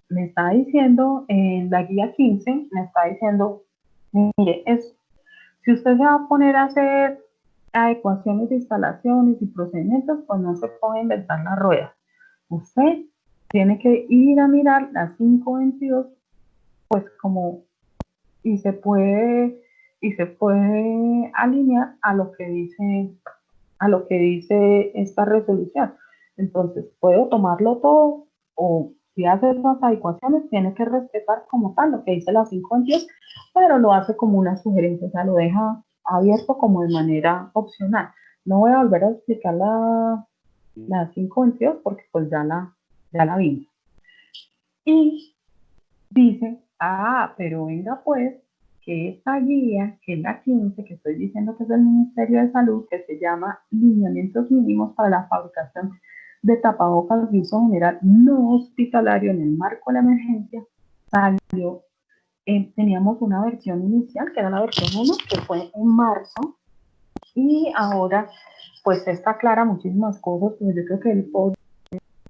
me está diciendo en la guía 15, me está diciendo, mire, si usted se va a poner a hacer adecuaciones de instalaciones y procedimientos, pues no se puede inventar la rueda. Usted tiene que ir a mirar las 522, pues como y se puede alinear a lo que dice esta resolución. Entonces, puedo tomarlo todo o si hace esas adecuaciones, tiene que respetar como tal lo que dice la 522, pero lo hace como una sugerencia, o sea, lo deja abierto como de manera opcional. No voy a volver a explicar la 522 porque pues ya la vimos. Y dice, pero venga pues, que esta guía, que es la 15, que estoy diciendo que es del Ministerio de Salud, que se llama Lineamientos Mínimos para la Fabricación de Tapabocas de Uso General No Hospitalario en el Marco de la Emergencia, salió, teníamos una versión inicial, que era la versión 1, que fue en marzo, y ahora pues está clara muchísimas cosas, pues yo creo que el post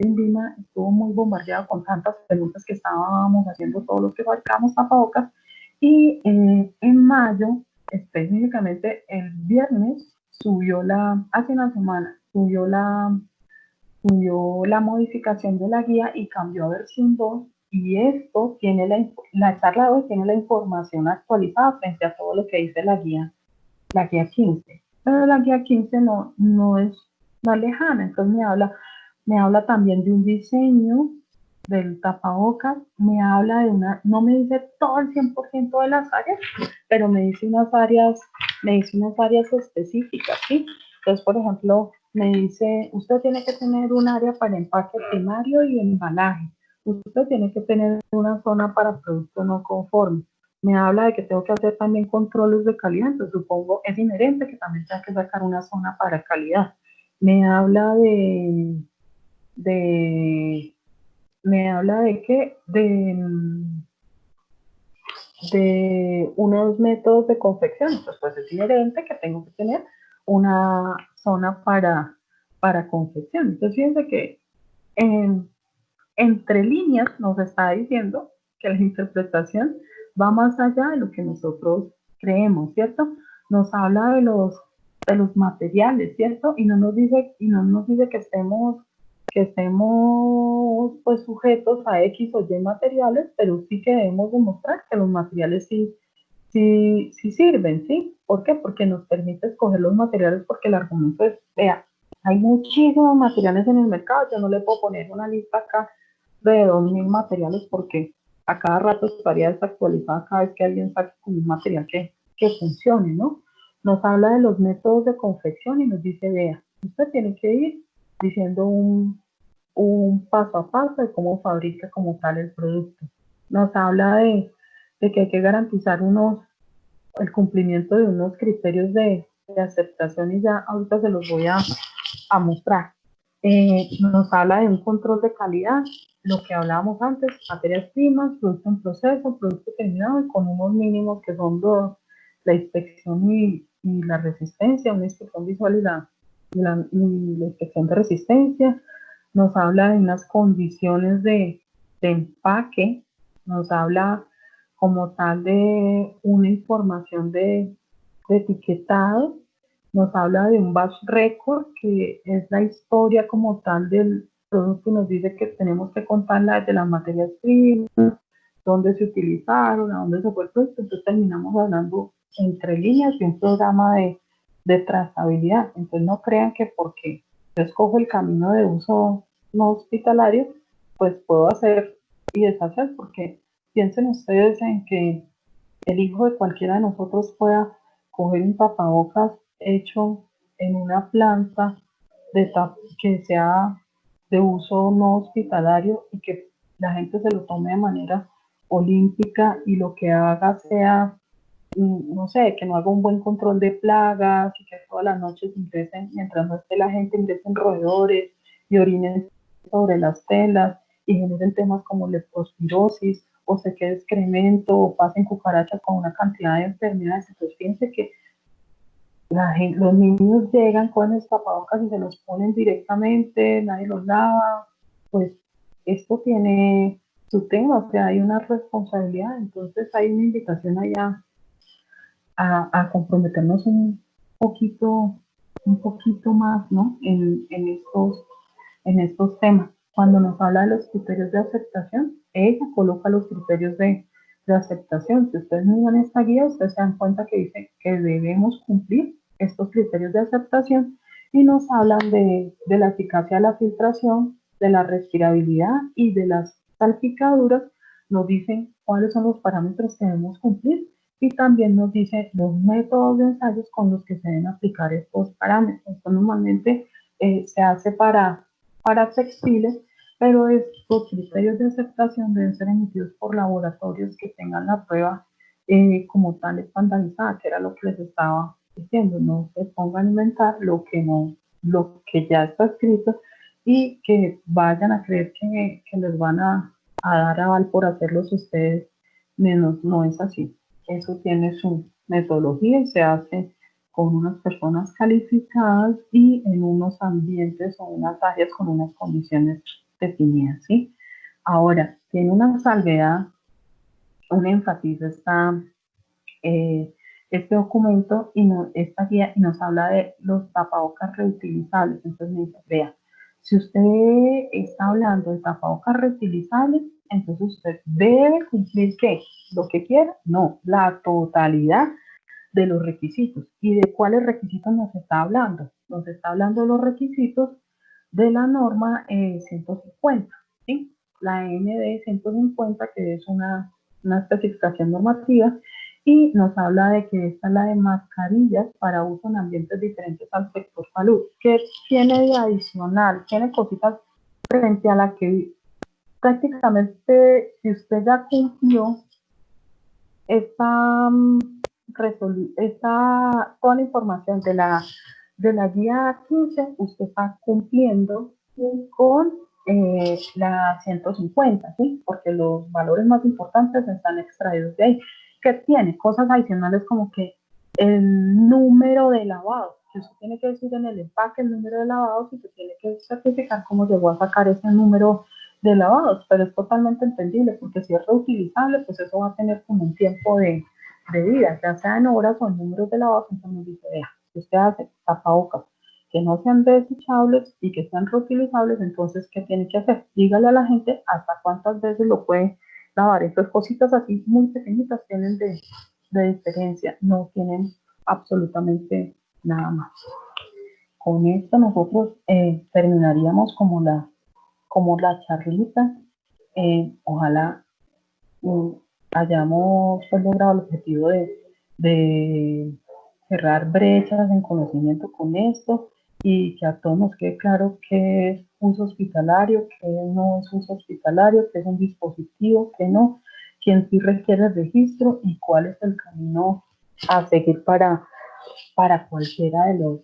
INVIMA estuvo muy bombardeado con tantas preguntas que estábamos haciendo todos los que fabricamos tapabocas, y en mayo, específicamente el viernes, hace una semana, subió la modificación de la guía y cambió a versión 2, y esto tiene la charla de hoy tiene la información actualizada frente a todo lo que dice la guía 15. Pero la guía 15 no es más lejana, entonces me habla también de un diseño del tapabocas, no me dice todo el 100% de las áreas, pero me dice unas áreas específicas, ¿sí? Entonces, por ejemplo, me dice, usted tiene que tener un área para empaque primario y embalaje, usted tiene que tener una zona para producto no conforme, me habla de que tengo que hacer también controles de calidad, entonces supongo es inherente que también tenga que sacar una zona para calidad. Me habla de me habla de que de unos métodos de confección, pues es inherente que tengo que tener una zona para confección. Entonces fíjense que entre líneas nos está diciendo que la interpretación va más allá de lo que nosotros creemos, ¿cierto? Nos habla de los materiales, ¿cierto? Y no nos dice que estemos pues sujetos a X o Y materiales, pero sí que debemos demostrar que los materiales sí sirven, ¿sí? ¿Por qué? Porque nos permite escoger los materiales, porque el argumento es, vea, hay muchísimos materiales en el mercado, yo no le puedo poner una lista acá de 2000 materiales porque a cada rato estaría desactualizada cada vez que alguien saque un material que funcione, ¿no? Nos habla de los métodos de confección y nos dice, vea, usted tiene que ir diciendo un paso a paso de cómo fabrica como tal el producto. Nos habla de que hay que garantizar el cumplimiento de unos criterios de aceptación, y ya ahorita se los voy a mostrar. Nos habla de un control de calidad, lo que hablábamos antes, materias primas, producto en proceso, producto terminado y con unos mínimos que son la inspección y la resistencia, una inspección visual y la inspección de resistencia. Nos habla de unas condiciones de empaque, nos habla como tal de una información de etiquetado, nos habla de un batch record, que es la historia como tal del producto, nos dice que tenemos que contarla desde las materias primas, dónde se utilizaron, a dónde se fue el producto. Entonces terminamos hablando entre líneas de un programa de trazabilidad. Entonces no crean que porque yo escojo el camino de uso no hospitalario, pues puedo hacer y deshacer, porque piensen ustedes en que el hijo de cualquiera de nosotros pueda coger un tapabocas hecho en una planta que sea de uso no hospitalario y que la gente se lo tome de manera olímpica y lo que haga sea, no sé, que no haga un buen control de plagas y que todas las noches ingresen, mientras no esté la gente, ingresen roedores y orinen sobre las telas y generen temas como leptospirosis o se quede excremento o pasen cucarachas con una cantidad de enfermedades. Entonces fíjense que los niños llegan con los tapabocas y se los ponen directamente, nadie los lava, pues esto tiene su tema, o sea, hay una responsabilidad, entonces hay una invitación allá a comprometernos un poquito más, ¿no? En estos temas. Cuando nos habla de los criterios de aceptación, ella coloca los criterios de aceptación. Si ustedes miran esta guía, ustedes se dan cuenta que dice que debemos cumplir estos criterios de aceptación y nos hablan de la eficacia de la filtración, de la respirabilidad y de las salpicaduras. Nos dicen cuáles son los parámetros que debemos cumplir y también nos dice los métodos de ensayos con los que se deben aplicar estos parámetros. Esto normalmente se hace para textiles, pero estos criterios de aceptación deben ser emitidos por laboratorios que tengan la prueba como tal estandarizada, que era lo que les estaba diciendo. No se pongan a inventar lo que ya está escrito y que vayan a creer que les van a dar aval por hacerlos ustedes menos. No es así. Eso tiene su metodología y se hace con unas personas calificadas y en unos ambientes o unas áreas con unas condiciones definidas, ¿sí? Ahora, tiene una salvedad, un énfasis eh, este documento y esta guía y nos habla de los tapabocas reutilizables. Entonces me dice, vea, si usted está hablando de tapabocas reutilizables, entonces usted debe cumplir ¿qué? Lo que quiera, no, la totalidad de los requisitos. ¿Y de cuáles requisitos nos está hablando? Nos está hablando de los requisitos de la norma 150, ¿sí? La ND 150, que es una especificación normativa, y nos habla de que esta es la de mascarillas para uso en ambientes diferentes al sector salud. ¿Qué tiene de adicional? Tiene cositas frente a la que prácticamente, si usted ya cumplió esta toda la información de la guía 15, usted está cumpliendo con la 150, ¿sí? Porque los valores más importantes están extraídos de ahí. Que tiene cosas adicionales como que el número de lavados, que usted tiene que decir en el empaque el número de lavados y se tiene que certificar cómo llegó a sacar ese número de lavados, pero es totalmente entendible porque si es reutilizable, pues eso va a tener como un tiempo de vida, ya sea en horas o en números de lavados. Entonces nos dice, vea, si usted hace tapabocas que no sean desechables y que sean reutilizables, entonces, ¿qué tiene que hacer? Dígale a la gente hasta cuántas veces lo puede lavar. Entonces, cositas así muy pequeñitas tienen de diferencia, no tienen absolutamente nada más. Con esto nosotros terminaríamos como la charlita. Ojalá mm, hayamos pues, logrado el objetivo de cerrar brechas en conocimiento con esto y que a todos nos quede claro qué es uso hospitalario, qué no es uso hospitalario, qué es un dispositivo, qué no, quién sí requiere registro y cuál es el camino a seguir para cualquiera de los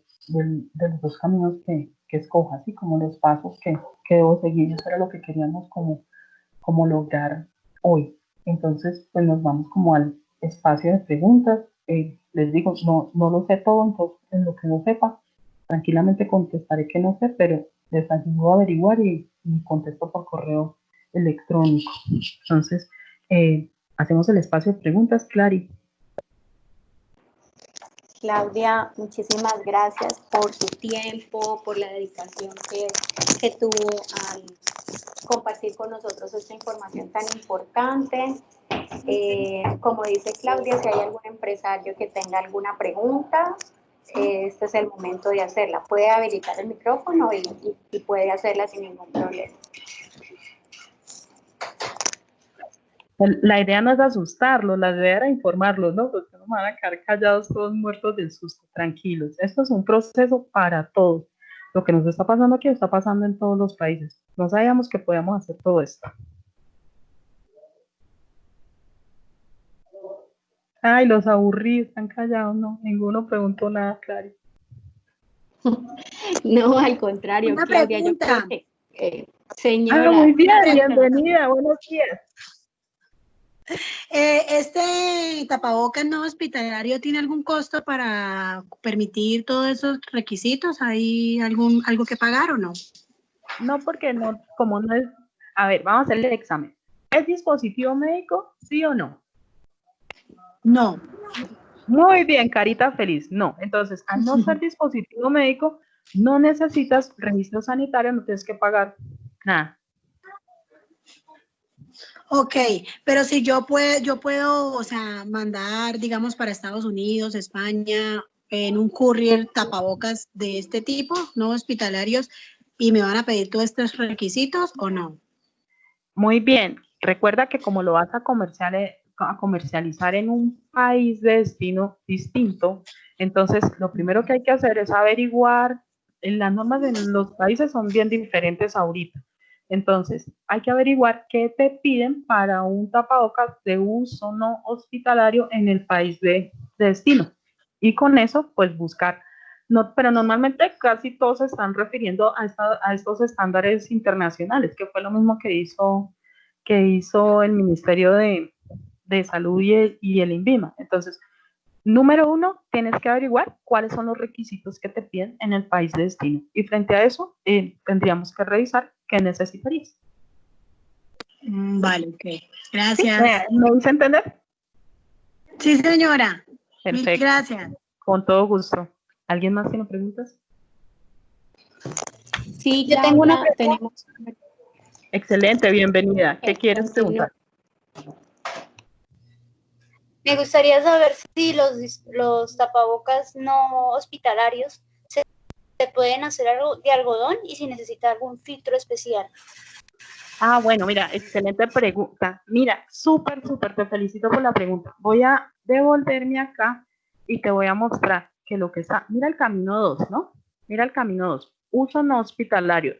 dos caminos que escoja, así como los pasos que debo seguir. Eso era lo que queríamos como lograr hoy. Entonces, pues nos vamos como al espacio de preguntas. les digo, no lo sé todo, entonces en lo que no sepa, tranquilamente contestaré que no sé, pero les ayudo a averiguar y contesto por correo electrónico. Entonces, hacemos el espacio de preguntas, Clary. Claudia, muchísimas gracias por tu tiempo, por la dedicación que tuvo al compartir con nosotros esta información tan importante. Como dice Claudia, si hay algún empresario que tenga alguna pregunta, este es el momento de hacerla. Puede habilitar el micrófono y puede hacerla sin ningún problema. La idea no es asustarlos, la idea era informarlos, ¿no? Porque no van a quedar callados todos muertos del susto, tranquilos. Esto es un proceso para todos. Lo que nos está pasando aquí está pasando en todos los países. No sabíamos que podíamos hacer todo esto. Ay, los aburrí, están callados, no, ninguno preguntó nada, Clary. No, al contrario, Una Claudia, pregunta. yo creo que, señora. Muy bien, bienvenida, buenos días. ¿Este tapabocas no hospitalario tiene algún costo para permitir todos esos requisitos? ¿Hay algo que pagar o no? No, porque no, como no es, a ver, vamos a hacer el examen. ¿Es dispositivo médico, sí o no? No. Muy bien, carita feliz. No, entonces, al no ser dispositivo médico, no necesitas registro sanitario, no tienes que pagar nada. Ok, pero si yo puedo, o sea, mandar, digamos, para Estados Unidos, España, en un courier tapabocas de este tipo, no hospitalarios, y me van a pedir todos estos requisitos o no. Muy bien, recuerda que como lo vas a comercializar en un país de destino distinto, entonces lo primero que hay que hacer es averiguar, las normas en los países son bien diferentes ahorita, entonces hay que averiguar qué te piden para un tapabocas de uso no hospitalario en el país de destino, y con eso pues buscar. No, pero normalmente casi todos se están refiriendo a estos estándares internacionales, que fue lo mismo que hizo el Ministerio de Salud y el INVIMA. Entonces, número uno, tienes que averiguar cuáles son los requisitos que te piden en el país de destino. Y frente a eso, tendríamos que revisar qué necesitarías. Vale, ok. Gracias. ¿Me hice entender? Sí, señora. Perfecto. Mil gracias. Con todo gusto. ¿Alguien más tiene preguntas? Sí, yo tengo una pregunta. tenemos. Excelente, bienvenida. ¿Qué quieres preguntar? Me gustaría saber si los tapabocas no hospitalarios se pueden hacer de algodón y si necesita algún filtro especial. Ah, bueno, mira, excelente pregunta. Mira, súper, te felicito por la pregunta. Voy a devolverme acá y te voy a mostrar que lo que está, mira el camino 2, ¿no? Mira el camino 2, uso no hospitalario.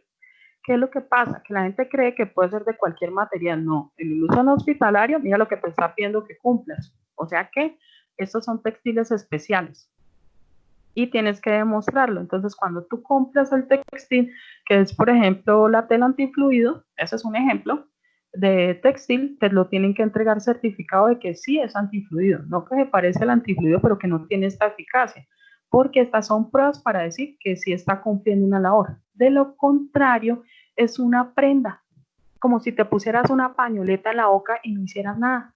¿Qué es lo que pasa? Que la gente cree que puede ser de cualquier material. No, en el uso no hospitalario, mira lo que te está pidiendo que cumplas. O sea que estos son textiles especiales y tienes que demostrarlo. Entonces, cuando tú compras el textil, que es, por ejemplo, la tela antifluido, ese es un ejemplo de textil, te lo tienen que entregar certificado de que sí es antifluido, no que se parece al antifluido, pero que no tiene esta eficacia, porque estas son pruebas para decir que sí está cumpliendo una labor. De lo contrario, es una prenda, como si te pusieras una pañoleta en la boca y no hicieras nada.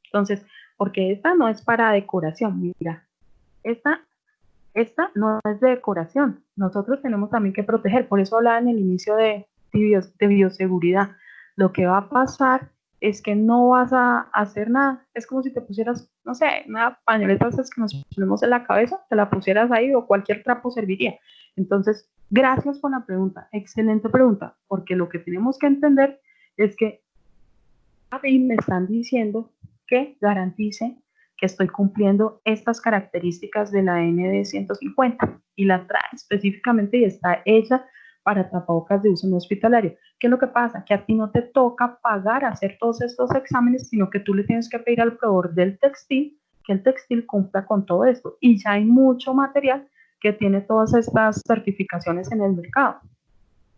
Entonces, porque esta no es para decoración, mira, esta no es de decoración. Nosotros tenemos también que proteger. Por eso hablaba en el inicio de bioseguridad. Lo que va a pasar es que no vas a hacer nada. Es como si te pusieras, no sé, una pañoleta esas que nos ponemos en la cabeza, te la pusieras ahí o cualquier trapo serviría. Entonces, gracias por la pregunta. Excelente pregunta, porque lo que tenemos que entender es que a mí me están diciendo que garantice que estoy cumpliendo estas características de la ND 150 y la trae específicamente y está hecha para tapabocas de uso no hospitalario. ¿Qué es lo que pasa? Que a ti no te toca pagar hacer todos estos exámenes, sino que tú le tienes que pedir al proveedor del textil que el textil cumpla con todo esto. Y ya hay mucho material que tiene todas estas certificaciones en el mercado.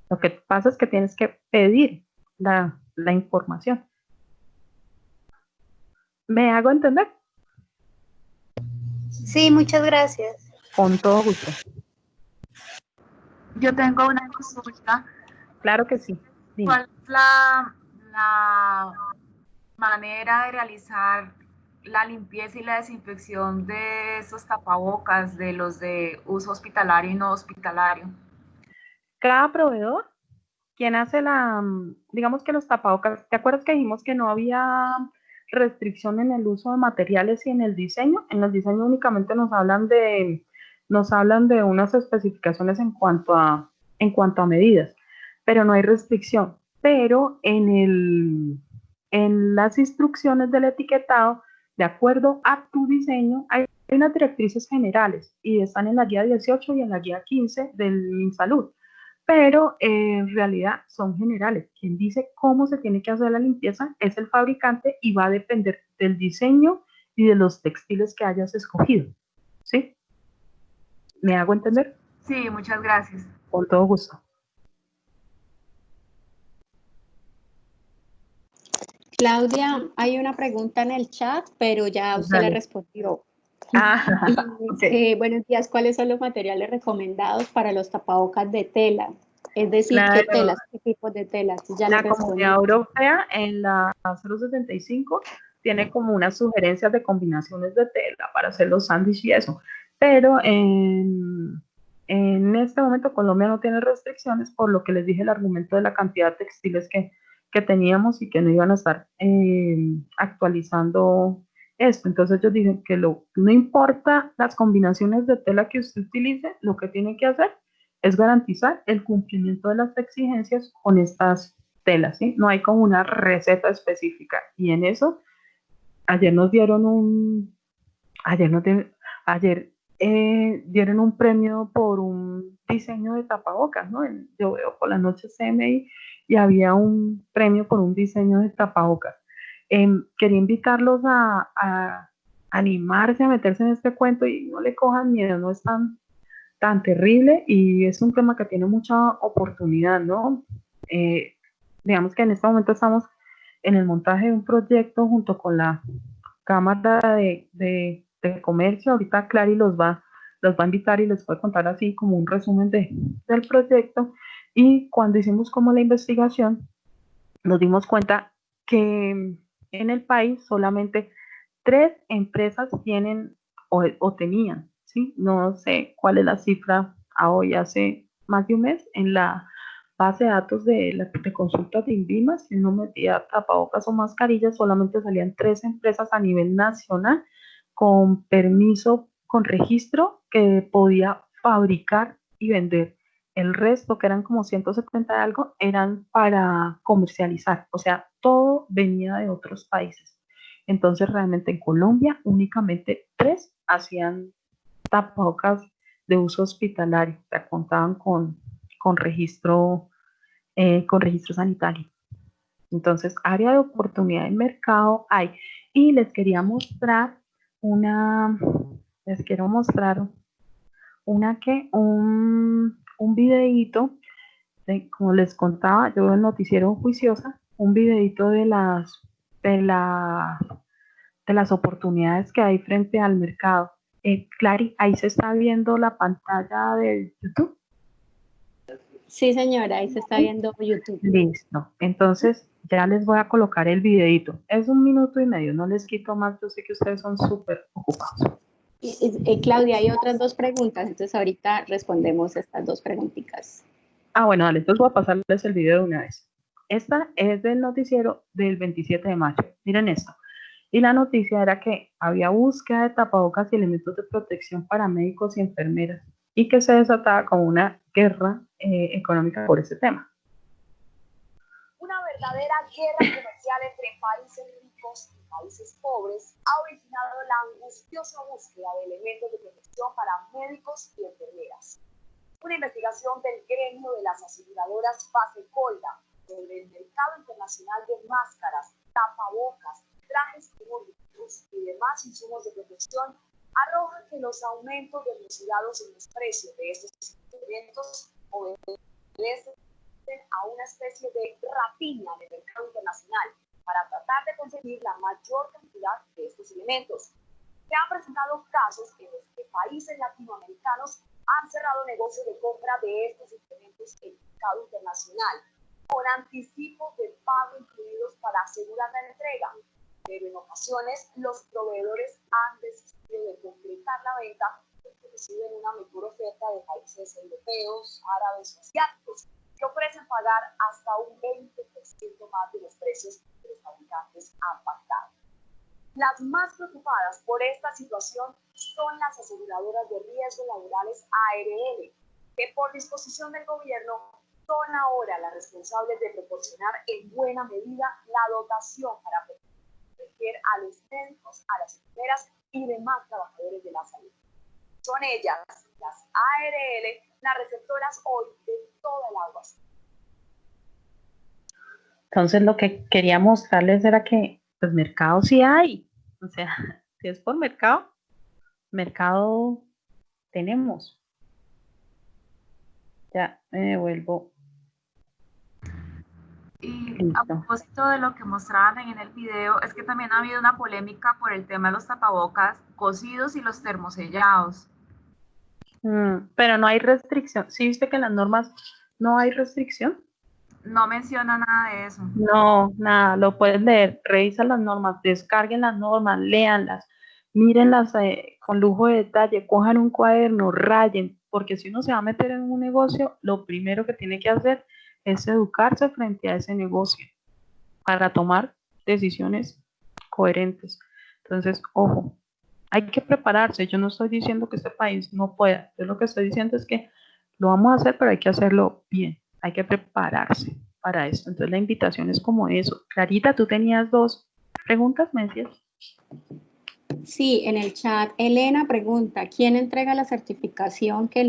Lo que pasa es que tienes que pedir la información. ¿Me hago entender? Sí, muchas gracias. Con todo gusto. Yo tengo una consulta. Claro que sí. Dime. ¿Cuál es la manera de realizar la limpieza y la desinfección de esos tapabocas, de los de uso hospitalario y no hospitalario? Cada proveedor, quien hace digamos que los tapabocas, ¿te acuerdas que dijimos que no había restricción en el uso de materiales y en el diseño? En el diseño únicamente nos hablan de unas especificaciones en cuanto a medidas, pero no hay restricción. Pero en las instrucciones del etiquetado, de acuerdo a tu diseño, hay unas directrices generales y están en la guía 18 y en la guía 15 del MinSalud, pero en realidad son generales. Quien dice cómo se tiene que hacer la limpieza es el fabricante y va a depender del diseño y de los textiles que hayas escogido. ¿Sí? ¿Me hago entender? Sí, muchas gracias. Con todo gusto. Claudia, hay una pregunta en el chat, pero ya usted Dale. le respondió. Okay. Buenos días, ¿cuáles son los materiales recomendados para los tapabocas de tela? Es decir, ¿qué Claro. telas, qué tipos de telas? Ya le La respondí. Comunidad Europea en la 075 tiene como unas sugerencias de combinaciones de tela para hacer los sándwiches y eso, pero en este momento Colombia no tiene restricciones, por lo que les dije el argumento de la cantidad de textiles que teníamos y que no iban a estar actualizando esto. Entonces ellos dicen que no importa las combinaciones de tela que usted utilice, lo que tiene que hacer es garantizar el cumplimiento de las exigencias con estas telas, ¿sí? No hay como una receta específica. Y en eso, ayer nos dieron dieron un premio por un diseño de tapabocas, ¿no? Yo veo por la noche CMI y había un premio por un diseño de tapabocas. Quería invitarlos a animarse a meterse en este cuento y no le cojan miedo, no es tan terrible y es un tema que tiene mucha oportunidad, ¿no? Digamos que en este momento estamos en el montaje de un proyecto junto con la Cámara de Comercio. Ahorita Clary los va a invitar y les voy a contar así como un resumen del proyecto. Y cuando hicimos como la investigación, nos dimos cuenta que en el país solamente 3 empresas tienen o tenían, ¿sí? No sé cuál es la cifra a hoy, hace más de un mes, en la base de datos de consultas de INVIMA, si uno metía tapabocas o mascarillas, solamente salían 3 empresas a nivel nacional con permiso, con registro, que podía fabricar y vender. El resto, que eran como 170 de algo, eran para comercializar, o sea, todo venía de otros países. Entonces, realmente en Colombia únicamente 3 hacían tapabocas de uso hospitalario, o sea, contaban con registro sanitario. Entonces, área de oportunidad de mercado hay. Y les quiero mostrar un videíto, como les contaba, yo veo el noticiero Juiciosa, un videíto de la, de las oportunidades que hay frente al mercado. Clary, ahí se está viendo la pantalla de YouTube. Sí, señora, ahí se está viendo YouTube. Listo. Entonces, ya les voy a colocar el videito. Es 1 minuto y medio, no les quito más. Yo sé que ustedes son súper ocupados. Claudia, hay otras 2 preguntas, entonces ahorita respondemos estas 2 preguntitas. Bueno, dale, entonces voy a pasarles el video de una vez. Esta es del noticiero del 27 de mayo. Miren esto. Y la noticia era que había búsqueda de tapabocas y elementos de protección para médicos y enfermeras y que se desataba como una guerra económica por ese tema. Una verdadera guerra comercial entre países ricos y países pobres ha originado la angustiosa búsqueda de elementos de protección para médicos y enfermeras. Una investigación del gremio de las aseguradoras Fasecolda sobre el mercado internacional de máscaras, tapabocas, trajes quirúrgicos y demás insumos de protección arroja que los aumentos denunciados en los precios de estos elementos obedecen a una especie de rapiña en el mercado internacional para tratar de conseguir la mayor cantidad de estos elementos. Se han presentado casos en los que países latinoamericanos han cerrado negocios de compra de estos instrumentos en el mercado internacional, con anticipos de pago incluidos para asegurar la entrega. Pero en ocasiones los proveedores han desistido de concretar la venta porque reciben una mejor oferta de países europeos, árabes o asiáticos, que ofrecen pagar hasta un 20% más de los precios que los fabricantes han pactado. Las más preocupadas por esta situación son las aseguradoras de riesgos laborales ARL, que por disposición del gobierno son ahora las responsables de proporcionar en buena medida la dotación para proteger a los médicos, a las enfermeras y demás trabajadores de la salud. Son ellas, las ARL, las receptoras hoy de toda el agua. Entonces lo que quería mostrarles era que pues mercado sí hay, o sea, si es por mercado, mercado tenemos. Ya me devuelvo. Y Listo. a propósito de lo que mostraban en el video, es que también ha habido una polémica por el tema de los tapabocas cosidos y los termosellados. Pero no hay restricción. ¿Sí viste que en las normas no hay restricción? No menciona nada de eso. No, nada, lo pueden leer, revisen las normas, descarguen las normas, léanlas, mírenlas con lujo de detalle, cojan un cuaderno, rayen, porque si uno se va a meter en un negocio, lo primero que tiene que hacer es educarse frente a ese negocio para tomar decisiones coherentes. Entonces, ojo, hay que prepararse. Yo no estoy diciendo que este país no pueda, yo lo que estoy diciendo es que lo vamos a hacer, pero hay que hacerlo bien, hay que prepararse para esto. Entonces la invitación es como eso. Clarita, tú tenías 2 preguntas, ¿me decías? Sí, en el chat Elena pregunta, ¿quién entrega la certificación de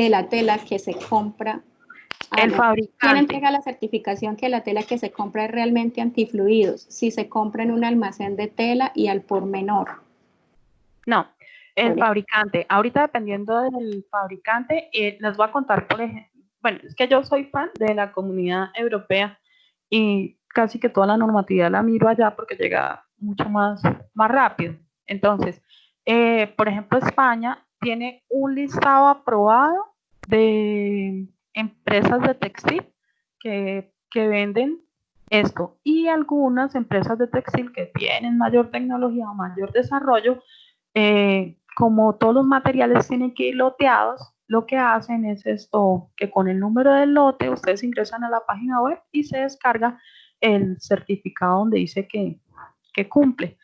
la tela que se compra? El ¿Quién fabricante. entrega la certificación que la tela que se compra es realmente antifluidos? Si se compra en un almacén de tela y al por menor. No, el Vale. fabricante. Ahorita dependiendo del fabricante, les voy a contar, por ejemplo, bueno, es que yo soy fan de la Comunidad Europea y casi que toda la normatividad la miro allá porque llega mucho más rápido. Entonces, por ejemplo, España tiene un listado aprobado de empresas de textil que venden esto, y algunas empresas de textil que tienen mayor tecnología o mayor desarrollo, como todos los materiales tienen que ir loteados, lo que hacen es esto, que con el número del lote ustedes ingresan a la página web y se descarga el certificado donde dice que cumple.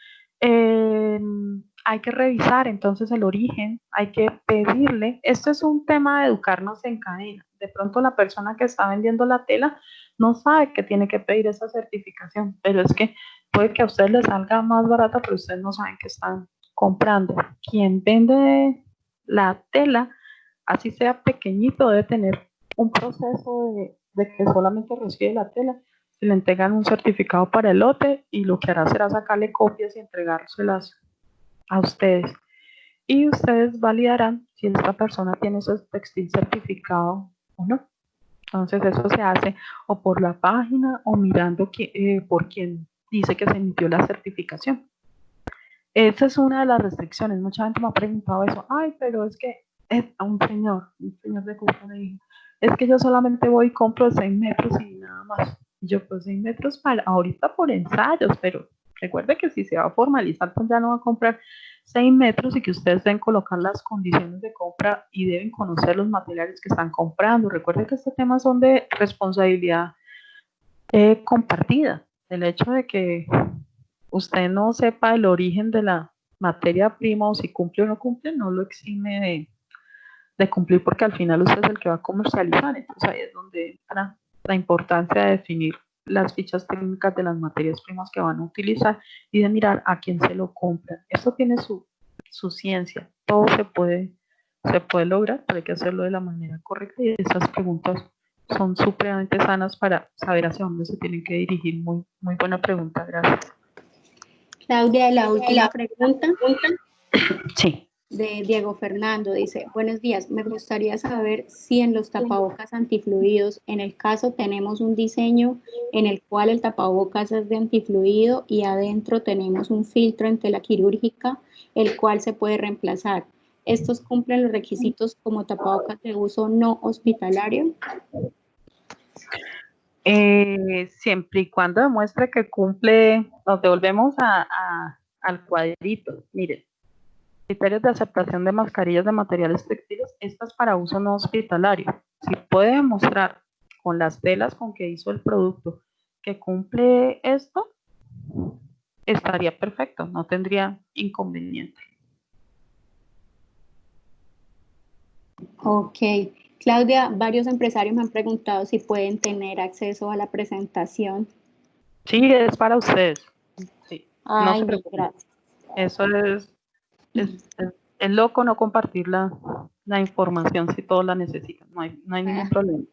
Hay que revisar entonces el origen, hay que pedirle. Esto es un tema de educarnos en cadena. De pronto la persona que está vendiendo la tela no sabe que tiene que pedir esa certificación, pero es que puede que a ustedes les salga más barata, pero ustedes no saben que están comprando. Quien vende la tela, así sea pequeñito, debe tener un proceso de que solamente recibe la tela, se le entregan un certificado para el lote y lo que hará será sacarle copias y entregárselas a ustedes. Y ustedes validarán si esta persona tiene ese textil certificado o no. Entonces eso se hace o por la página o mirando por quien dice que se emitió la certificación. Esa es una de las restricciones. Mucha gente me ha preguntado eso. Ay, pero es que un señor de Cuba me dijo, es que yo solamente voy y compro 6 metros y nada más. Y yo, pues 6 metros para ahorita por ensayos, pero recuerde que si se va a formalizar, pues ya no va a comprar 6 metros y que ustedes deben colocar las condiciones de compra y deben conocer los materiales que están comprando. Recuerde que estos temas son de responsabilidad compartida. El hecho de que usted no sepa el origen de la materia prima o si cumple o no cumple, no lo exime de cumplir, porque al final usted es el que va a comercializar. Entonces ahí es donde entra la importancia de definir las fichas técnicas de las materias primas que van a utilizar y de mirar a quién se lo compra. Esto tiene su ciencia, todo se puede lograr, pero hay que hacerlo de la manera correcta, y esas preguntas son supremamente sanas para saber hacia dónde se tienen que dirigir. Muy, muy buena pregunta, gracias. Claudia, la última pregunta. Sí. de Diego Fernando, dice, buenos días, me gustaría saber si en los tapabocas antifluidos, en el caso tenemos un diseño en el cual el tapabocas es de antifluido y adentro tenemos un filtro en tela quirúrgica, el cual se puede reemplazar. ¿Estos cumplen los requisitos como tapabocas de uso no hospitalario? Siempre y cuando demuestre que cumple, nos devolvemos al cuadrito. Miren, criterios de aceptación de mascarillas de materiales textiles, estas para uso no hospitalario. Si puede demostrar con las telas con que hizo el producto que cumple esto, estaría perfecto, no tendría inconveniente. Ok. Claudia, varios empresarios me han preguntado si pueden tener acceso a la presentación. Sí, es para ustedes. Sí, Ay, no se preocupen. gracias. Eso es loco no compartir la información si todos la necesitan, no hay ningún problema.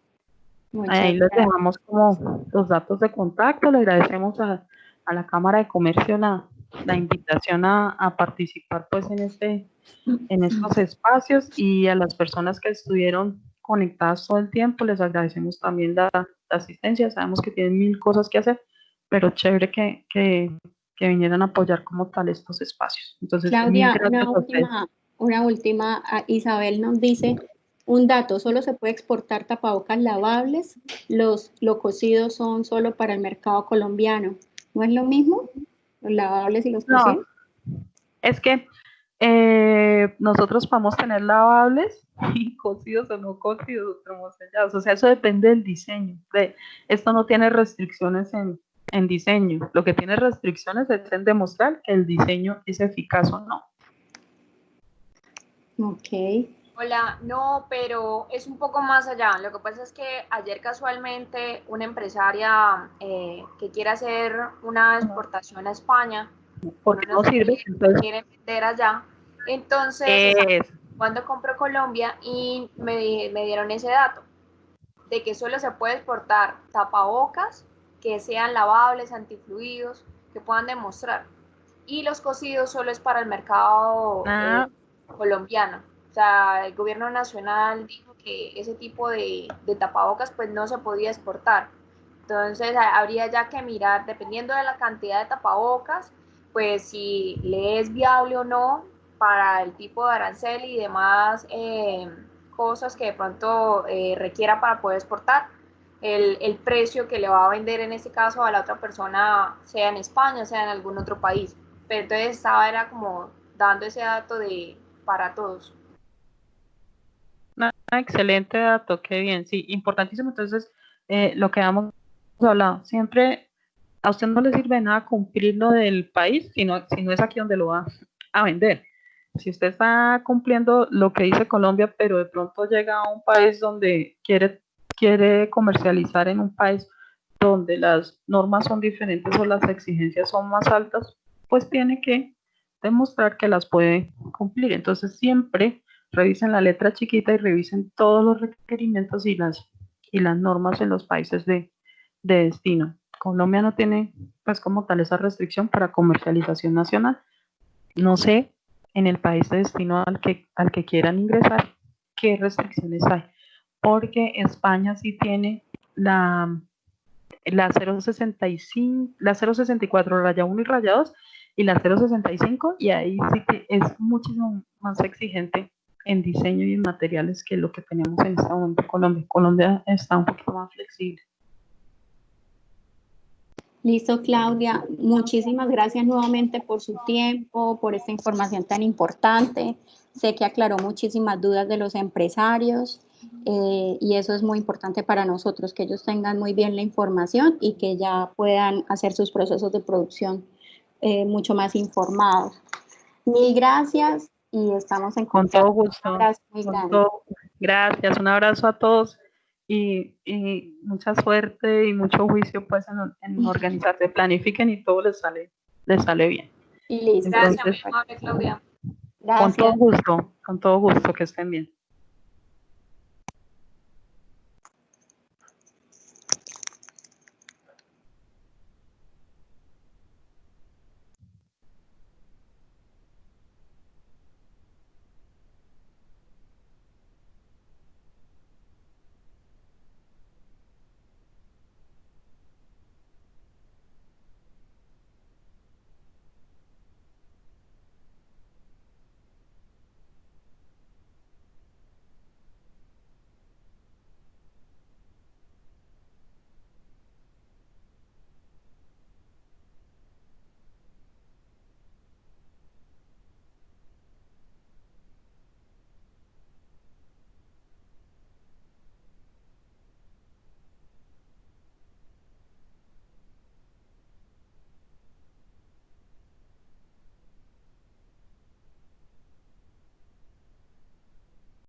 Muchas Ahí les gracias. dejamos como los datos de contacto, le agradecemos a la Cámara de Comercio la invitación a participar pues en estos espacios, y a las personas que estuvieron conectadas todo el tiempo, les agradecemos también la asistencia, sabemos que tienen 1000 cosas que hacer, pero chévere que vinieran a apoyar como tal estos espacios. Entonces, mil Claudia, gracias a ustedes. una última, Isabel nos dice, un dato, solo se puede exportar tapabocas lavables, los cosidos son solo para el mercado colombiano. ¿No es lo mismo? Los lavables y los cosidos. No, es que nosotros podemos tener lavables y cocidos o no cocidos, termosellados, o sea, eso depende del diseño. Esto no tiene restricciones en diseño, lo que tiene restricciones es en demostrar que el diseño es eficaz o no. Ok. Hola, no, pero es un poco más allá. Lo que pasa es que ayer casualmente una empresaria que quiere hacer una exportación a España, Porque no sirve, entonces quiere vender allá, entonces cuando compró Colombia y me dieron ese dato de que solo se puede exportar tapabocas que sean lavables, antifluidos, que puedan demostrar, y los cosidos solo es para el mercado colombiano. O sea, el gobierno nacional dijo que ese tipo de tapabocas pues no se podía exportar. Entonces habría ya que mirar, dependiendo de la cantidad de tapabocas, pues si le es viable o no para el tipo de arancel y demás cosas que de pronto requiera para poder exportar. El precio que le va a vender en este caso a la otra persona, sea en España, sea en algún otro país. Pero entonces estaba era como dando ese dato para todos. Excelente dato, qué bien, sí, importantísimo. Entonces, lo que hemos hablado, siempre a usted no le sirve nada cumplir lo del país, si no es aquí donde lo va a vender. Si usted está cumpliendo lo que dice Colombia, pero de pronto llega a un país donde quiere comercializar en un país donde las normas son diferentes o las exigencias son más altas, pues tiene que demostrar que las puede cumplir. Entonces, siempre revisen la letra chiquita y revisen todos los requerimientos y las normas en los países de destino. Colombia no tiene pues como tal esa restricción para comercialización nacional. No sé en el país de destino al que quieran ingresar qué restricciones hay, porque España sí tiene la 065, la 064 raya 1 y raya 2 y la 065, y ahí sí que es muchísimo más exigente en diseño y en materiales que lo que tenemos en este momento en Colombia. Colombia está un poquito más flexible. Listo, Claudia. Muchísimas gracias nuevamente por su tiempo, por esta información tan importante. Sé que aclaró muchísimas dudas de los empresarios y eso es muy importante para nosotros, que ellos tengan muy bien la información y que ya puedan hacer sus procesos de producción mucho más informados. Mil gracias y estamos en contacto. Con todo gusto. Un abrazo muy grande. Gracias, un abrazo a todos y mucha suerte y mucho juicio pues en organizarse, planifiquen y todo les sale bien. Listo. Gracias, muy amable, Claudia. Gracias. Con todo gusto, que estén bien.